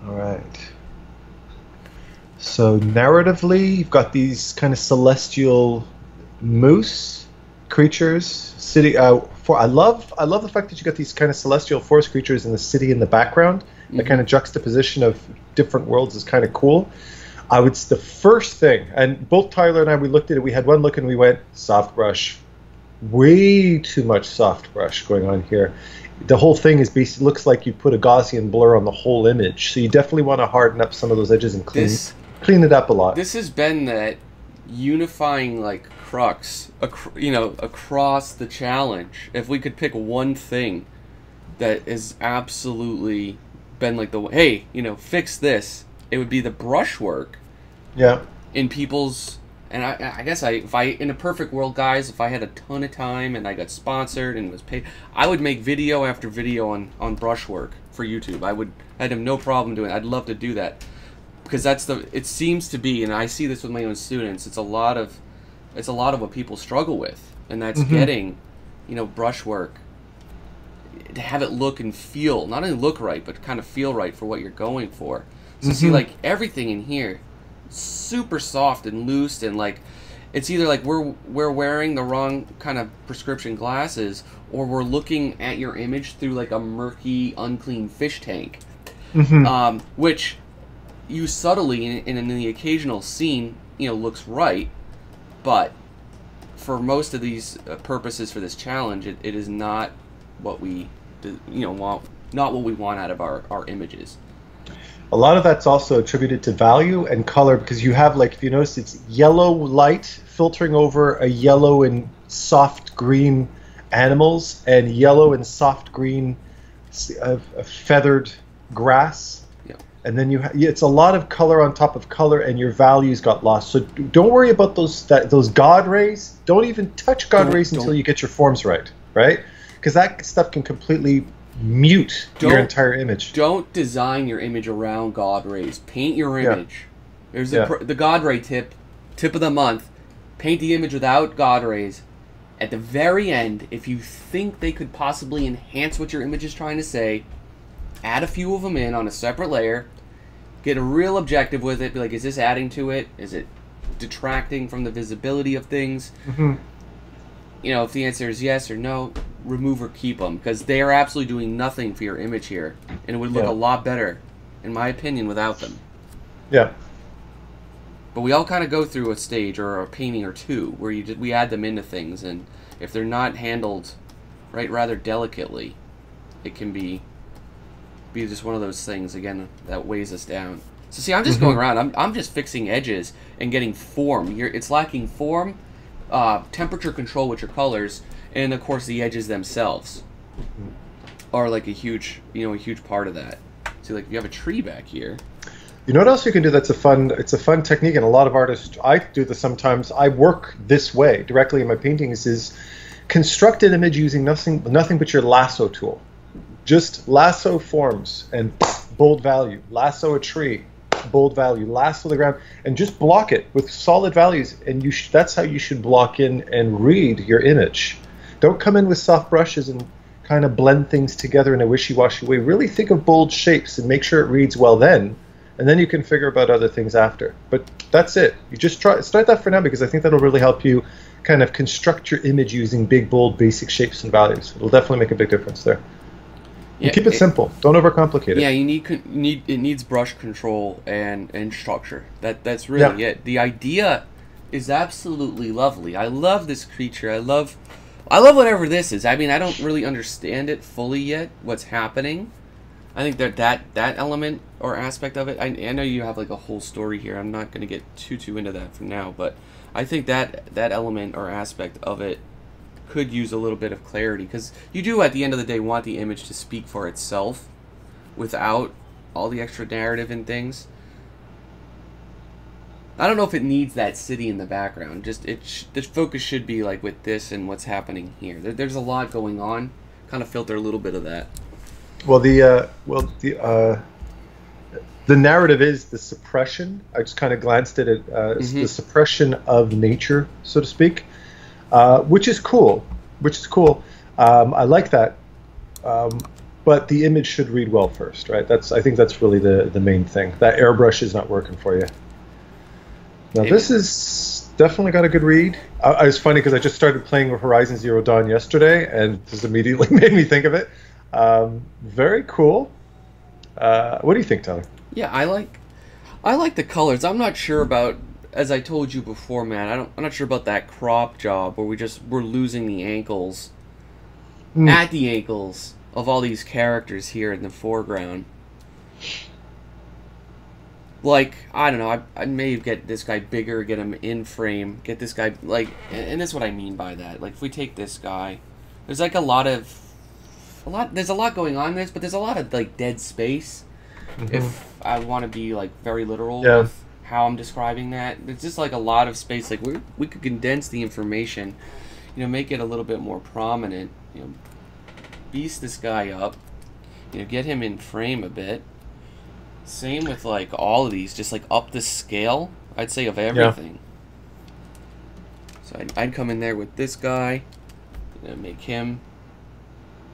All right. So narratively, you've got these kind of celestial moose creatures. City. I love the fact that you got these kind of celestial forest creatures in the city in the background. The kind of juxtaposition of different worlds is kind of cool. The first thing, and both Tyler and I, we looked at it. We had one look and we went soft brush. Way too much soft brush going on here. The whole thing is basically looks like you put a Gaussian blur on the whole image. So you definitely want to harden up some of those edges and clean it up a lot. This has been that unifying like crux, across the challenge. If we could pick one thing that is absolutely been like fix this, it would be the brushwork. Yeah. In people's And I guess if I in a perfect world, guys, if I had a ton of time and I got sponsored and was paid, I would make video after video on brushwork for YouTube. I'd have no problem doing it. I'd love to do that, because it seems to be, and I see this with my own students, it's a lot of what people struggle with, and that's getting, brushwork to have it look and feel, not only look right, but kind of feel right for what you're going for. So see, like, everything in here, super soft and loose, and like, it's either like we're wearing the wrong kind of prescription glasses, or we're looking at your image through like a murky, unclean fish tank, which you subtly in the occasional scene, looks right, but for most of these purposes for this challenge, it is not what we want, not what we want out of our images. A lot of that's also attributed to value and color, because you have, like, if you notice, it's yellow light filtering over a yellow and soft green animals, and yellow and soft green feathered grass. Yeah. And then it's a lot of color on top of color, and your values got lost. So don't worry about those God rays. Don't even touch God rays until you get your forms right? Because that stuff can completely mute your entire image. Don't design your image around God rays. Paint your image. There's the God ray tip of the month. Paint the image without God rays. At the very end, if you think they could possibly enhance what your image is trying to say, add a few of them in on a separate layer. Get a real objective with it. Be like, is this adding to it? Is it detracting from the visibility of things? If the answer is yes or no, remove or keep them, because they are absolutely doing nothing for your image here, and it would look a lot better, in my opinion, without them. Yeah. But we all kind of go through a stage or a painting or two where we add them into things, and if they're not handled rather delicately, it can be just one of those things again that weighs us down. So see, I'm just going around. I'm just fixing edges and getting form. It's lacking form, temperature control with your colors, and of course the edges themselves are like a huge part of that. See, like, if you have a tree back here. You know what else you can do that's it's a fun technique, and a lot of artists, I do this sometimes, I work this way directly in my paintings, is construct an image using nothing but your lasso tool. Just lasso forms and bold value. Lasso a tree, bold value. Lasso the ground, and just block it with solid values, and that's how you should block in and read your image. Don't come in with soft brushes and kind of blend things together in a wishy-washy way. Really think of bold shapes and make sure it reads well then, and then you can figure about other things after. But that's it. You just start that for now, because I think that'll really help you kind of construct your image using big, bold, basic shapes and values. It'll definitely make a big difference there. Yeah, keep it simple. Don't overcomplicate it. Yeah, it needs brush control and structure. That's really it. The idea is absolutely lovely. I love this creature. I love whatever this is. I mean, I don't really understand it fully yet, what's happening. I think that element or aspect of it, I know you have like a whole story here. I'm not going to get too into that for now, but I think that element or aspect of it could use a little bit of clarity, because you do, at the end of the day, want the image to speak for itself without all the extra narrative and things. I don't know if it needs that city in the background. Just the focus should be like with this and what's happening here. There's a lot going on. Kind of filter a little bit of that. Well, the narrative is the suppression. I just kind of glanced at it. The suppression of nature, so to speak, which is cool. I like that. But the image should read well first, right? I think that's really the main thing. That airbrush is not working for you. Now, this is definitely got a good read. I was funny because I just started playing with Horizon Zero Dawn yesterday, and this immediately made me think of it. Very cool. What do you think, Tyler? Yeah, I like the colors. I'm not sure about, as I told you before, man. I'm not sure about that crop job where we're losing the ankles at the ankles of all these characters here in the foreground. Like, I don't know, I may get this guy bigger, get him in frame, get this guy, like, and that's what I mean by that. Like, if we take this guy, there's like there's a lot going on in this, but there's a lot of, like, dead space, if I want to be, like, very literal how I'm describing that. It's just like a lot of space. Like we could condense the information, you know, make it a little bit more prominent. You know, beast this guy up. You know, get him in frame a bit. Same with like all of these, just like up the scale, I'd say, of everything. Yeah. So I'd come in there with this guy, you know, make him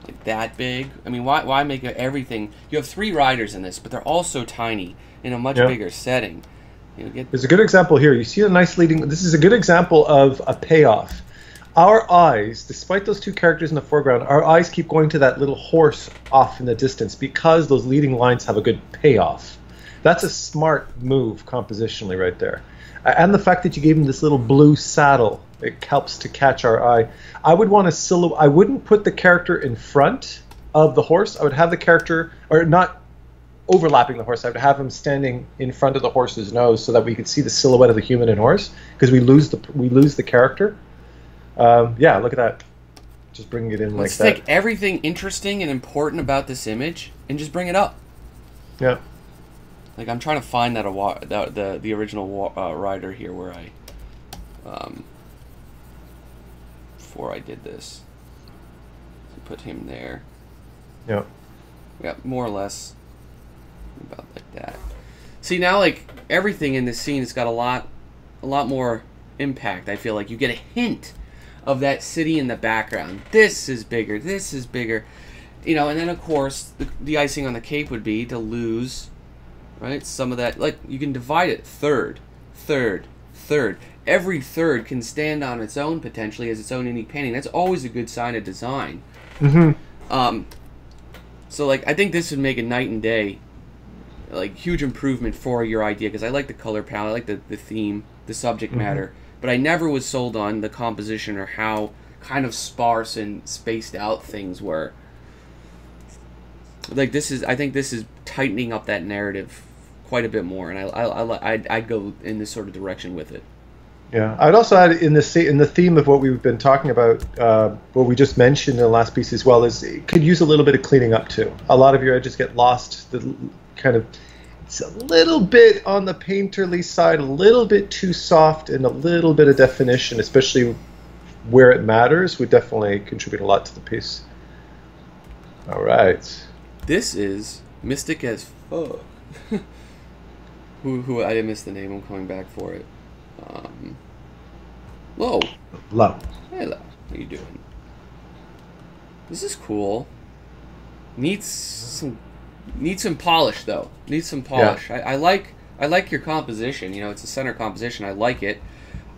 like that big. I mean, why make everything? You have 3 riders in this, but they're all so tiny in a much bigger setting. You know, there's a good example here. You see a nice leading. This is a good example of a payoff. Our eyes, despite those 2 characters in the foreground, our eyes keep going to that little horse off in the distance because those leading lines have a good payoff. That's a smart move compositionally right there. And the fact that you gave him this little blue saddle, it helps to catch our eye. I would want a silhouette. I wouldn't put the character in front of the horse. I would have the character, or not overlapping the horse. I would have him standing in front of the horse's nose so that we could see the silhouette of the human and horse, because we lose the character. Yeah, look at that. Just bringing it in like that. Let's take everything interesting and important about this image and just bring it up. Yeah. Like I'm trying to find that the original rider here where I before I did this. So put him there. Yeah. Yeah, more or less about like that. See, now like everything in this scene has got a lot more impact. I feel like you get a hint of that city in the background. This is bigger. This is bigger. You know, and then of course the icing on the cake would be to lose, right? Some of that, like you can divide it third. Every third can stand on its own potentially as its own unique painting. That's always a good sign of design. Mm-hmm. So like I think this would make a night and day, like huge improvement for your idea, because I like the color palette, I like the theme, the subject matter. But I never was sold on the composition or how kind of sparse and spaced out things were. Like I think this is tightening up that narrative quite a bit more, and I'd go in this sort of direction with it. Yeah, I'd also add in the theme of what we've been talking about, what we just mentioned in the last piece as well, is it could use a little bit of cleaning up too. A lot of your edges get lost. The kind of, it's a little bit on the painterly side, a little bit too soft, and a little bit of definition, especially where it matters, would definitely contribute a lot to the piece. All right. This is mystic as fuck. who I didn't miss the name. I'm coming back for it. Whoa. Hello. Hello. How you doing? This is cool. Needs some polish though. Needs some polish. Yeah. I like your composition. You know, it's a center composition. I like it.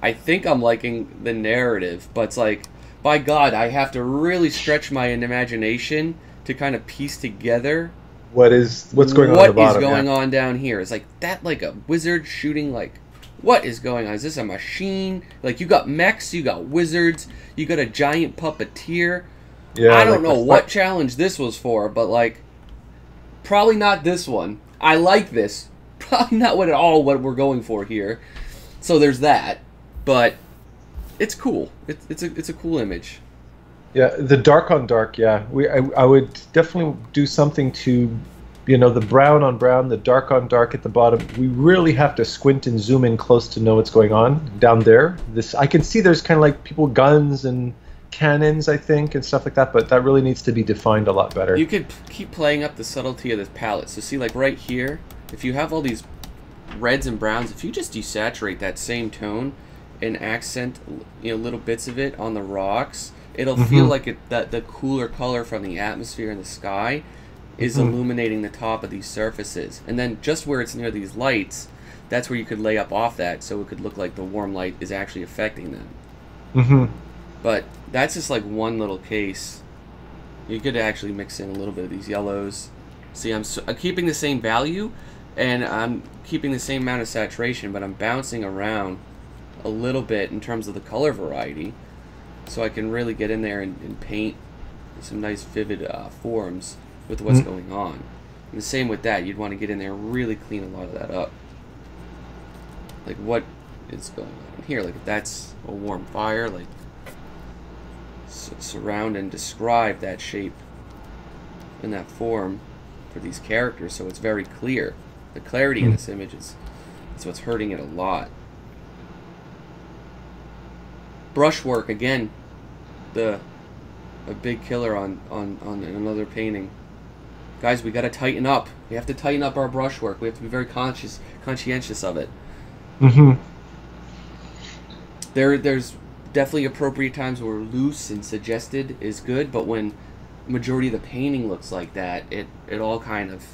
I think I'm liking the narrative, but it's like, by God, I have to really stretch my imagination to kind of piece together what's going on at the bottom. What is going on down here? It's like that, like a wizard shooting. Like, what is going on? Is this a machine? Like, you got mechs, you got wizards, you got a giant puppeteer. Yeah, I don't know what challenge this was for, but like, probably not this one. I like this. Probably not at all what we're going for here. So there's that, but it's cool. It's a cool image. Yeah, the dark on dark. Yeah, I would definitely do something to, you know, the brown on brown, the dark on dark at the bottom. We really have to squint and zoom in close to know what's going on down there. This, I can see there's kind of like people guns and cannons, I think, and stuff like that, but that really needs to be defined a lot better. You could keep playing up the subtlety of this palette. So see, like right here, if you have all these reds and browns, if you just desaturate that same tone and accent, you know, little bits of it on the rocks, it'll feel like the cooler color from the atmosphere in the sky is illuminating the top of these surfaces. And then just where it's near these lights, that's where you could lay up off that, so it could look like the warm light is actually affecting them. But that's just like one little case. You could actually mix in a little bit of these yellows. See, I'm keeping the same value, and I'm keeping the same amount of saturation, but I'm bouncing around a little bit in terms of the color variety, so I can really get in there and paint some nice vivid forms with what's going on. And the same with that, you'd want to get in there and really clean a lot of that up. Like, what is going on here? Like, if that's a warm fire, like, surround and describe that shape and that form for these characters, so it's very clear. The clarity in this image is so it's hurting it a lot. Brushwork again, a big killer on another painting. Guys, we got to tighten up. We have to tighten up our brushwork. We have to be very conscientious of it. There's definitely appropriate times where loose and suggested is good, but when majority of the painting looks like that, it all kind of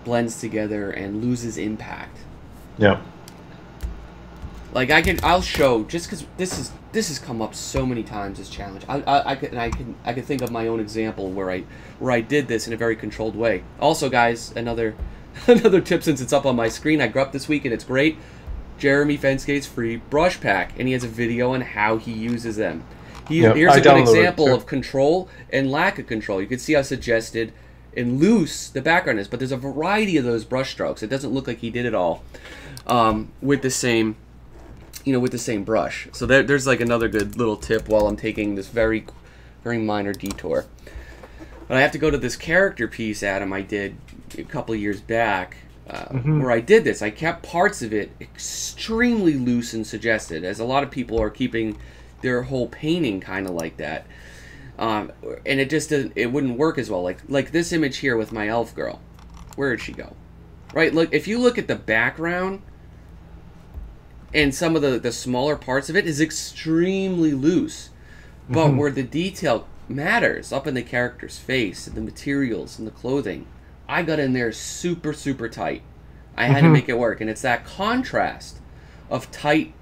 blends together and loses impact. Yeah. Like I'll show, just because this has come up so many times, this challenge. I can think of my own example where I did this in a very controlled way. Also, guys, another tip, since it's up on my screen, I grew up this week and it's great. Jeremy Fenskate's free brush pack, and he has a video on how he uses them. Here's a good example of control and lack of control. You can see how suggested and loose the background is, but there's a variety of those brush strokes. It doesn't look like he did it all with the same brush. So there's like another good little tip while I'm taking this very minor detour. But I have to go to this character piece, Adam, I did a couple of years back, where I did this. I kept parts of it extremely loose and suggested, as a lot of people are keeping their whole painting kind of like that. And it just doesn't, it wouldn't work as well. Like this image here with my elf girl. Where did she go? Right, look, if you look at the background, and some of the smaller parts of it is extremely loose. But where the detail matters, up in the character's face, and the materials, and the clothing, I got in there super, super tight. I had to make it work. And it's that contrast of tight,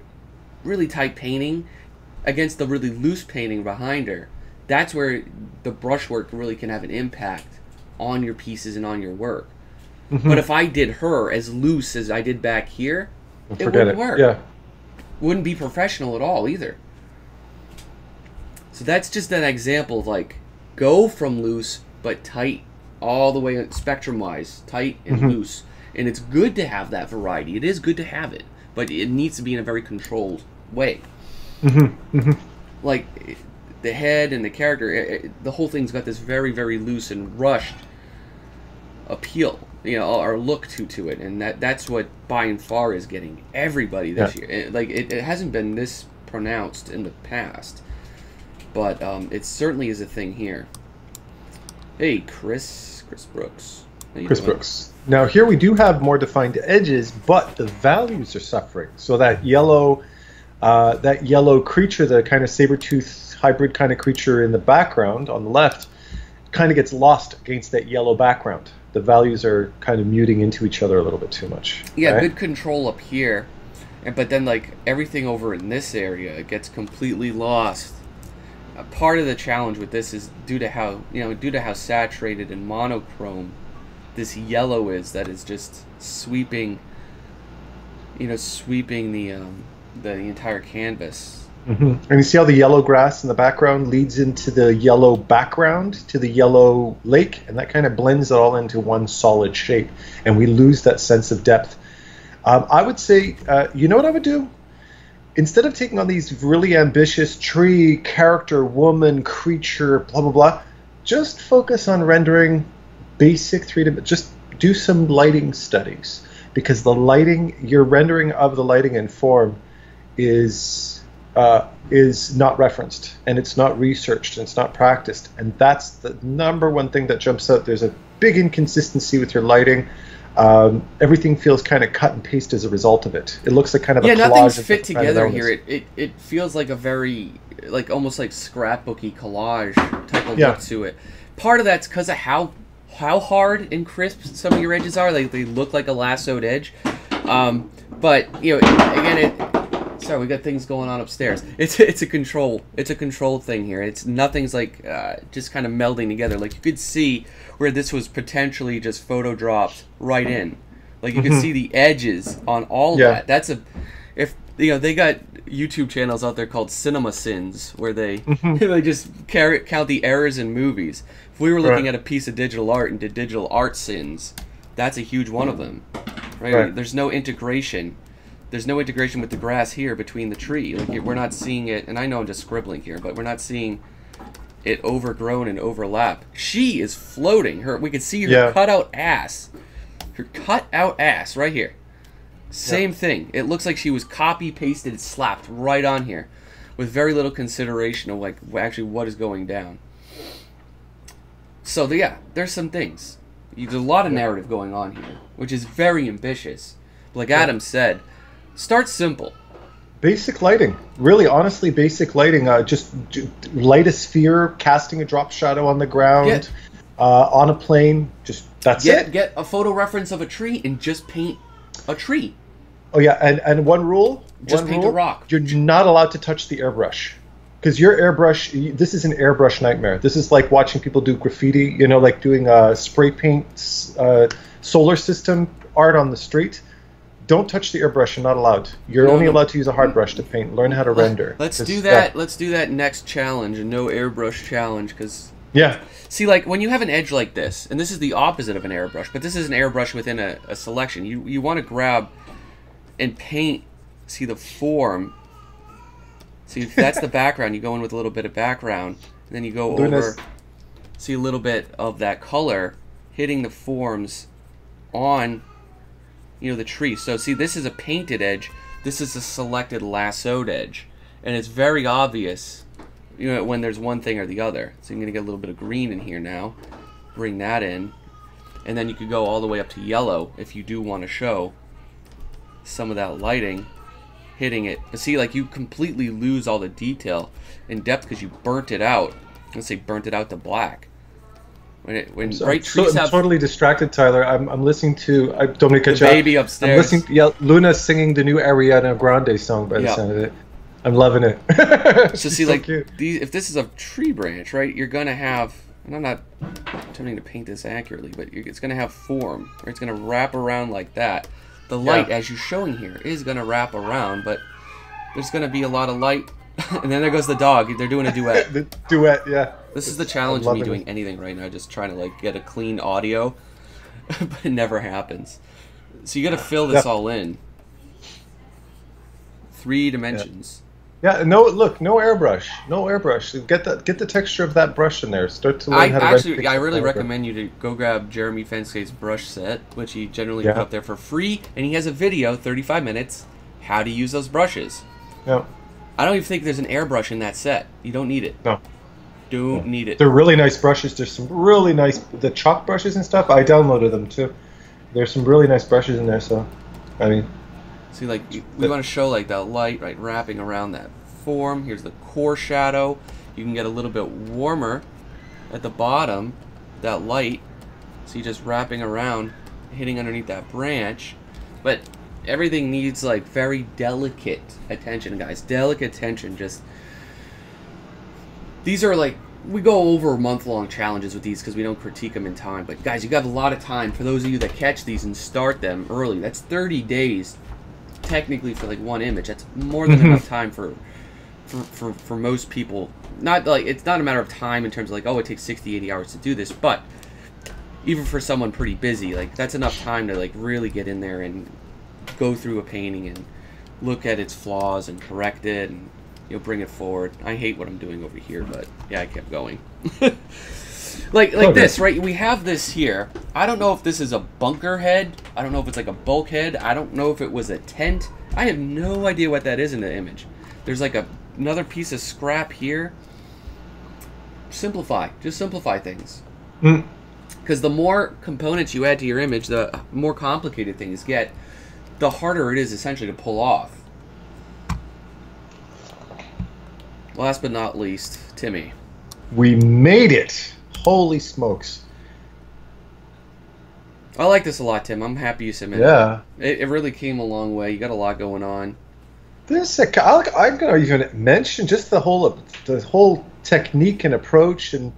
really tight painting against the really loose painting behind her. That's where the brushwork really can have an impact on your pieces and on your work. But if I did her as loose as I did back here, it wouldn't work. Yeah. Wouldn't be professional at all either. So that's just an example of like, go from loose but tight all the way spectrum-wise, tight and loose. And it's good to have that variety. It is good to have it, but it needs to be in a very controlled way. Like the head and the character, the whole thing's got this very, very loose and rushed appeal, or look to it, and that's what by and far is getting everybody this year. It hasn't been this pronounced in the past, but it certainly is a thing here. Hey, Chris Brooks. Chris Brooks. Now here we do have more defined edges, but the values are suffering. So that yellow creature, the kind of saber-tooth hybrid kind of creature in the background on the left, kind of gets lost against that yellow background. The values are kind of muting into each other a little bit too much. Yeah, right? Good control up here, but then like everything over in this area, it gets completely lost. Part of the challenge with this is due to how saturated and monochrome this yellow is, that is just sweeping the entire canvas. And you see how the yellow grass in the background leads into the yellow background, to the yellow lake, and that kind of blends it all into one solid shape, and we lose that sense of depth. I would say, you know what I would do? Instead of taking on these really ambitious tree, character, woman, creature, blah, blah, blah, just focus on rendering basic 3D, just do some lighting studies, because the lighting, your rendering of the lighting and form is not referenced, and it's not researched, and it's not practiced, and that's the number one thing that jumps out. There's a big inconsistency with your lighting. Everything feels kind of cut and paste as a result of it. It looks like kind of a collage. Nothing's fit together here. It feels like a very, like almost like scrapbooky collage type of look to it. Part of that's because of how hard and crisp some of your edges are. They look like a lassoed edge. But again, sorry, we got things going on upstairs. It's a controlled thing here. Nothing's like just kind of melding together. Like you could see where this was potentially just photo dropped right in. Like you could see the edges on all of that. That's they got YouTube channels out there called Cinema Sins, where they they just count the errors in movies. If we were looking at a piece of digital art and did digital art sins, that's a huge one of them. Right? There's no integration. There's no integration with the grass here between the tree. Like we're not seeing it, and I know I'm just scribbling here, but we're not seeing it overgrown and overlap. She is floating. We can see her cutout ass. Her cutout ass right here. Same thing. It looks like she was copy pasted, slapped right on here, with very little consideration of like actually what is going down. So yeah, there's some things. There's a lot of narrative going on here, which is very ambitious. Like Adam said, start simple. Basic lighting. Really, honestly, basic lighting. Just light a sphere, casting a drop shadow on the ground, on a plane. Just that's it. Get a photo reference of a tree and just paint a tree. Oh yeah, and one rule. Just paint a rock. You're not allowed to touch the airbrush. Because your airbrush, this is an airbrush nightmare. This is like watching people do graffiti, you know, like doing spray paint, solar system art on the street. Don't touch the airbrush. You're not allowed. You're only allowed to use a hard brush to paint. Learn how to render. Let's do that. Let's do that next challenge, a no airbrush challenge. Because see, like when you have an edge like this, and this is the opposite of an airbrush, but this is an airbrush within a selection. You want to grab and paint. See the form. See, if that's the background, you go in with a little bit of background, and then you go over, see a little bit of that color hitting the forms on, you know, the tree. So see, this is a painted edge, this is a selected lassoed edge, and it's very obvious, you know, when there's one thing or the other. So I'm going to get a little bit of green in here now, bring that in, and then you could go all the way up to yellow if you do want to show some of that lighting hitting it. But see, like, you completely lose all the detail and depth because you burnt it out. Let's say burnt it out to black. When bright trees I'm totally distracted, Tyler. I'm listening to don't make a the baby upstairs. I'm listening. Luna singing the new Ariana Grande song by the sound of it. I'm loving it. So see, so like if this is a tree branch, right? You're gonna have, and I'm not attempting to paint this accurately, but it's gonna have form, or it's gonna wrap around like that. The light, as you're showing here, is going to wrap around, but there's going to be a lot of light. And then there goes the dog. They're doing a duet. The duet, yeah. This is the challenge of me doing anything right now, just trying to like get a clean audio, but it never happens. So you got to fill this all in. 3 dimensions. Yeah, no airbrush. No airbrush. Get the texture of that brush in there. Start to learn how to actually, I really recommend you to go grab Jeremy Fenskate's brush set, which he generally put up there for free, and he has a video, 35 minutes, how to use those brushes. Yeah. I don't even think there's an airbrush in that set. You don't need it. No. Don't need it. They're really nice brushes. There's some really nice, the chalk brushes and stuff, I downloaded them too. There's some really nice brushes in there, so, I mean... See, like, we want to show, like, that light, right, wrapping around that form. Here's the core shadow. You can get a little bit warmer at the bottom, that light. See, just wrapping around, hitting underneath that branch. But everything needs, like, very delicate attention, guys. Delicate attention. Just, these are, like, we go over month-long challenges with these because we don't critique them in time. But, guys, you got a lot of time. For those of you that catch these and start them early, that's 30 days. Technically for like one image. That's more than enough time for most people. Not like, it's not a matter of time in terms of like, oh, it takes 60-80 hours to do this, but even for someone pretty busy, like, that's enough time to like really get in there and go through a painting and look at its flaws and correct it and, you know, bring it forward. I hate what I'm doing over here, but yeah, I kept going. Like this, right? We have this here. I don't know if this is a bunker head. I don't know if it's like a bulkhead. I don't know if it was a tent. I have no idea what that is in the image. There's like another piece of scrap here. Simplify. Just simplify things. Because the more components you add to your image, the more complicated things get, the harder it is essentially to pull off. Last but not least, Timmy. We made it! Holy smokes. I like this a lot, Tim. I'm happy you submitted. Yeah. It really came a long way. You got a lot going on. I'm going to even mention just the whole technique and approach, and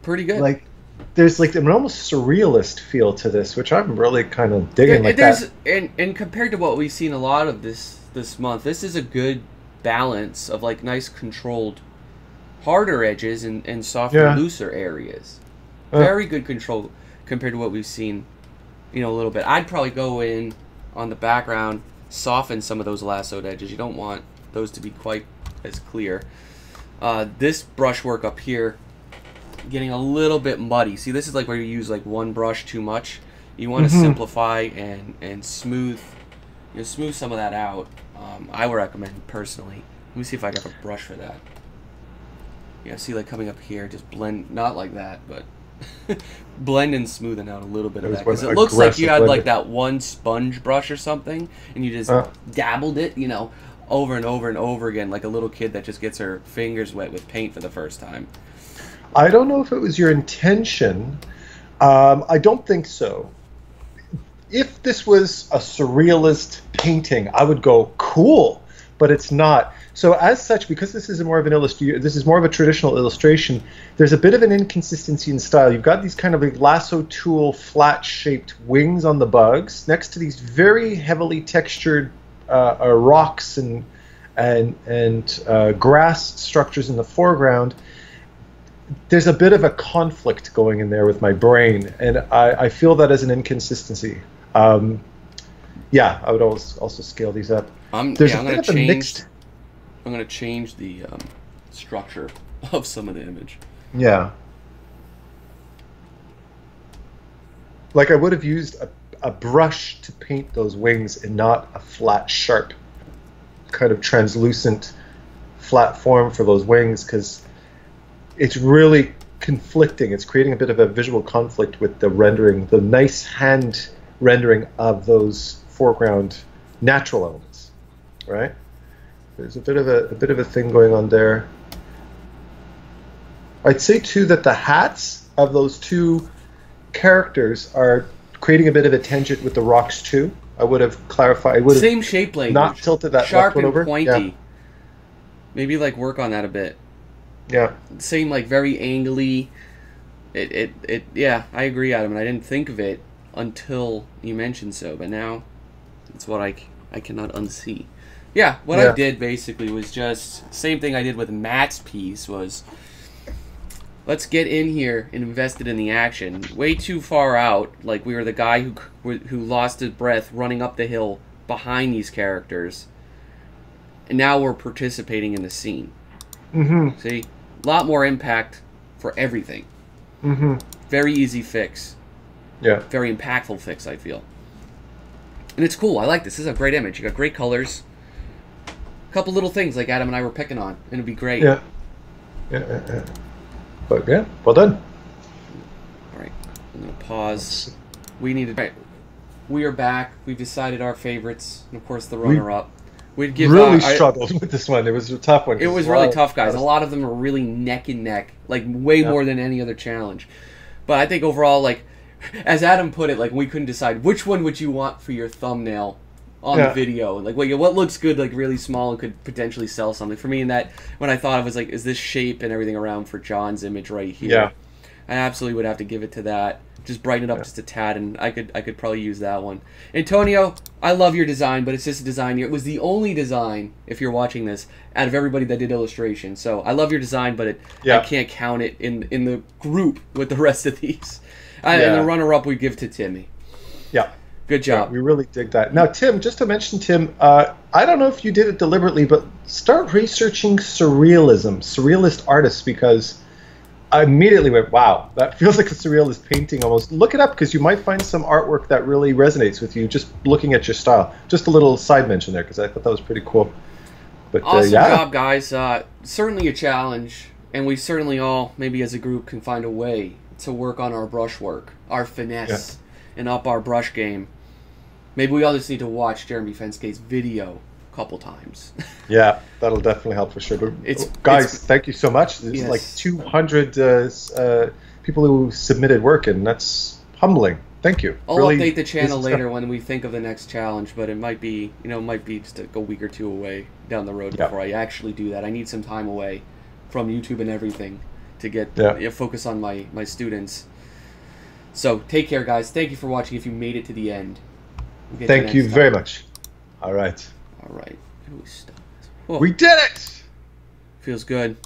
pretty good. Like, there's like an almost surrealist feel to this, which I'm really kind of digging. And compared to what we've seen a lot of this month, this is a good balance of like nice controlled harder edges and softer, looser areas. Very good control compared to what we've seen, you know, a little bit. I'd probably go in on the background, soften some of those lassoed edges. You don't want those to be quite as clear. This brushwork up here, getting a little bit muddy. See, this is like where you use like one brush too much. You want to simplify and smooth you know, smooth some of that out. I would recommend personally. Let me see if I got a brush for that. Yeah, see, like coming up here, just blend, not like that, but blend and smoothing out a little bit of that. Because it looks like you had like that one sponge brush or something, and you just dabbled it, you know, over and over and over again, like a little kid that just gets her fingers wet with paint for the first time. I don't know if it was your intention. I don't think so. If this was a surrealist painting, I would go, cool, but it's not. So as such, because this is more of an this is more of a traditional illustration, there's a bit of an inconsistency in style. You've got these kind of like lasso tool flat-shaped wings on the bugs next to these very heavily textured rocks and grass structures in the foreground. There's a bit of a conflict going in there with my brain, and I feel that as an inconsistency. Yeah, I would also scale these up. I'm going to change the structure of some of the image. Yeah. Like I would have used a brush to paint those wings and not a flat, sharp, kind of translucent, flat form for those wings, because it's really conflicting. It's creating a bit of a visual conflict with the rendering, the nice hand rendering of those foreground natural elements, right? There's a bit of a thing going on there. I'd say too that the hats of those two characters are creating a bit of a tangent with the rocks too. I would have clarified. I would have same shape language. Not tilted that sharp left one and over. pointy. Yeah. Maybe like work on that a bit. Yeah. Same, like very angly. Yeah, I agree, Adam, and I didn't think of it until you mentioned so, but now it's what I cannot unsee. Yeah, what I did basically was just same thing I did with Matt's piece was let's get in here and invested in the action. Way too far out, like we were the guy who lost his breath running up the hill behind these characters, and now we're participating in the scene. Mm-hmm. See, a lot more impact for everything. Mm-hmm. Very easy fix. Yeah. Very impactful fix, I feel. And it's cool. I like this. This is a great image. You got great colors. A couple little things like Adam and I were picking on, and it'd be great. Yeah. Yeah. But yeah, well done. All right. I'm gonna pause. We needed. Right. We are back. We've decided our favorites, and of course the runner-up. We'd give really struggled with this one. It was a tough one. It was really tough, guys. A lot of them are really neck and neck, like way more than any other challenge. But I think overall, like as Adam put it, like we couldn't decide which one would you want for your thumbnail on the video. Like what looks good, like really small and could potentially sell something. For me, in that when I thought it was like, is this shape and everything around for John's image right here? Yeah. I absolutely would have to give it to that. Just brighten it up just a tad, and I could probably use that one. Antonio, I love your design, but it's just a design. It was the only design, if you're watching this, out of everybody that did illustration. So I love your design, but I can't count it in the group with the rest of these. And the runner-up we give to Timmy. Yeah. Good job. Yeah, we really dig that. Now, Tim, just to mention, Tim, I don't know if you did it deliberately, but start researching surrealist artists, because I immediately went, wow, that feels like a surrealist painting almost. Look it up, because you might find some artwork that really resonates with you just looking at your style. Just a little side mention there, because I thought that was pretty cool. But, awesome job, guys. Certainly a challenge, and we certainly all, maybe as a group, can find a way to work on our brushwork, our finesse, and up our brush game. Maybe we all just need to watch Jeremy Fenskay's video a couple times. Yeah, that'll definitely help for sure. But guys, thank you so much. There's like 200 people who submitted work, and that's humbling. Thank you. I'll update the channel later when we think of the next challenge, but it might be, just a week or two away down the road before I actually do that. I need some time away from YouTube and everything to get focus on my students. So take care, guys. Thank you for watching. If you made it to the end, thank you very much. All right. How do we stop this? We did it. Feels good.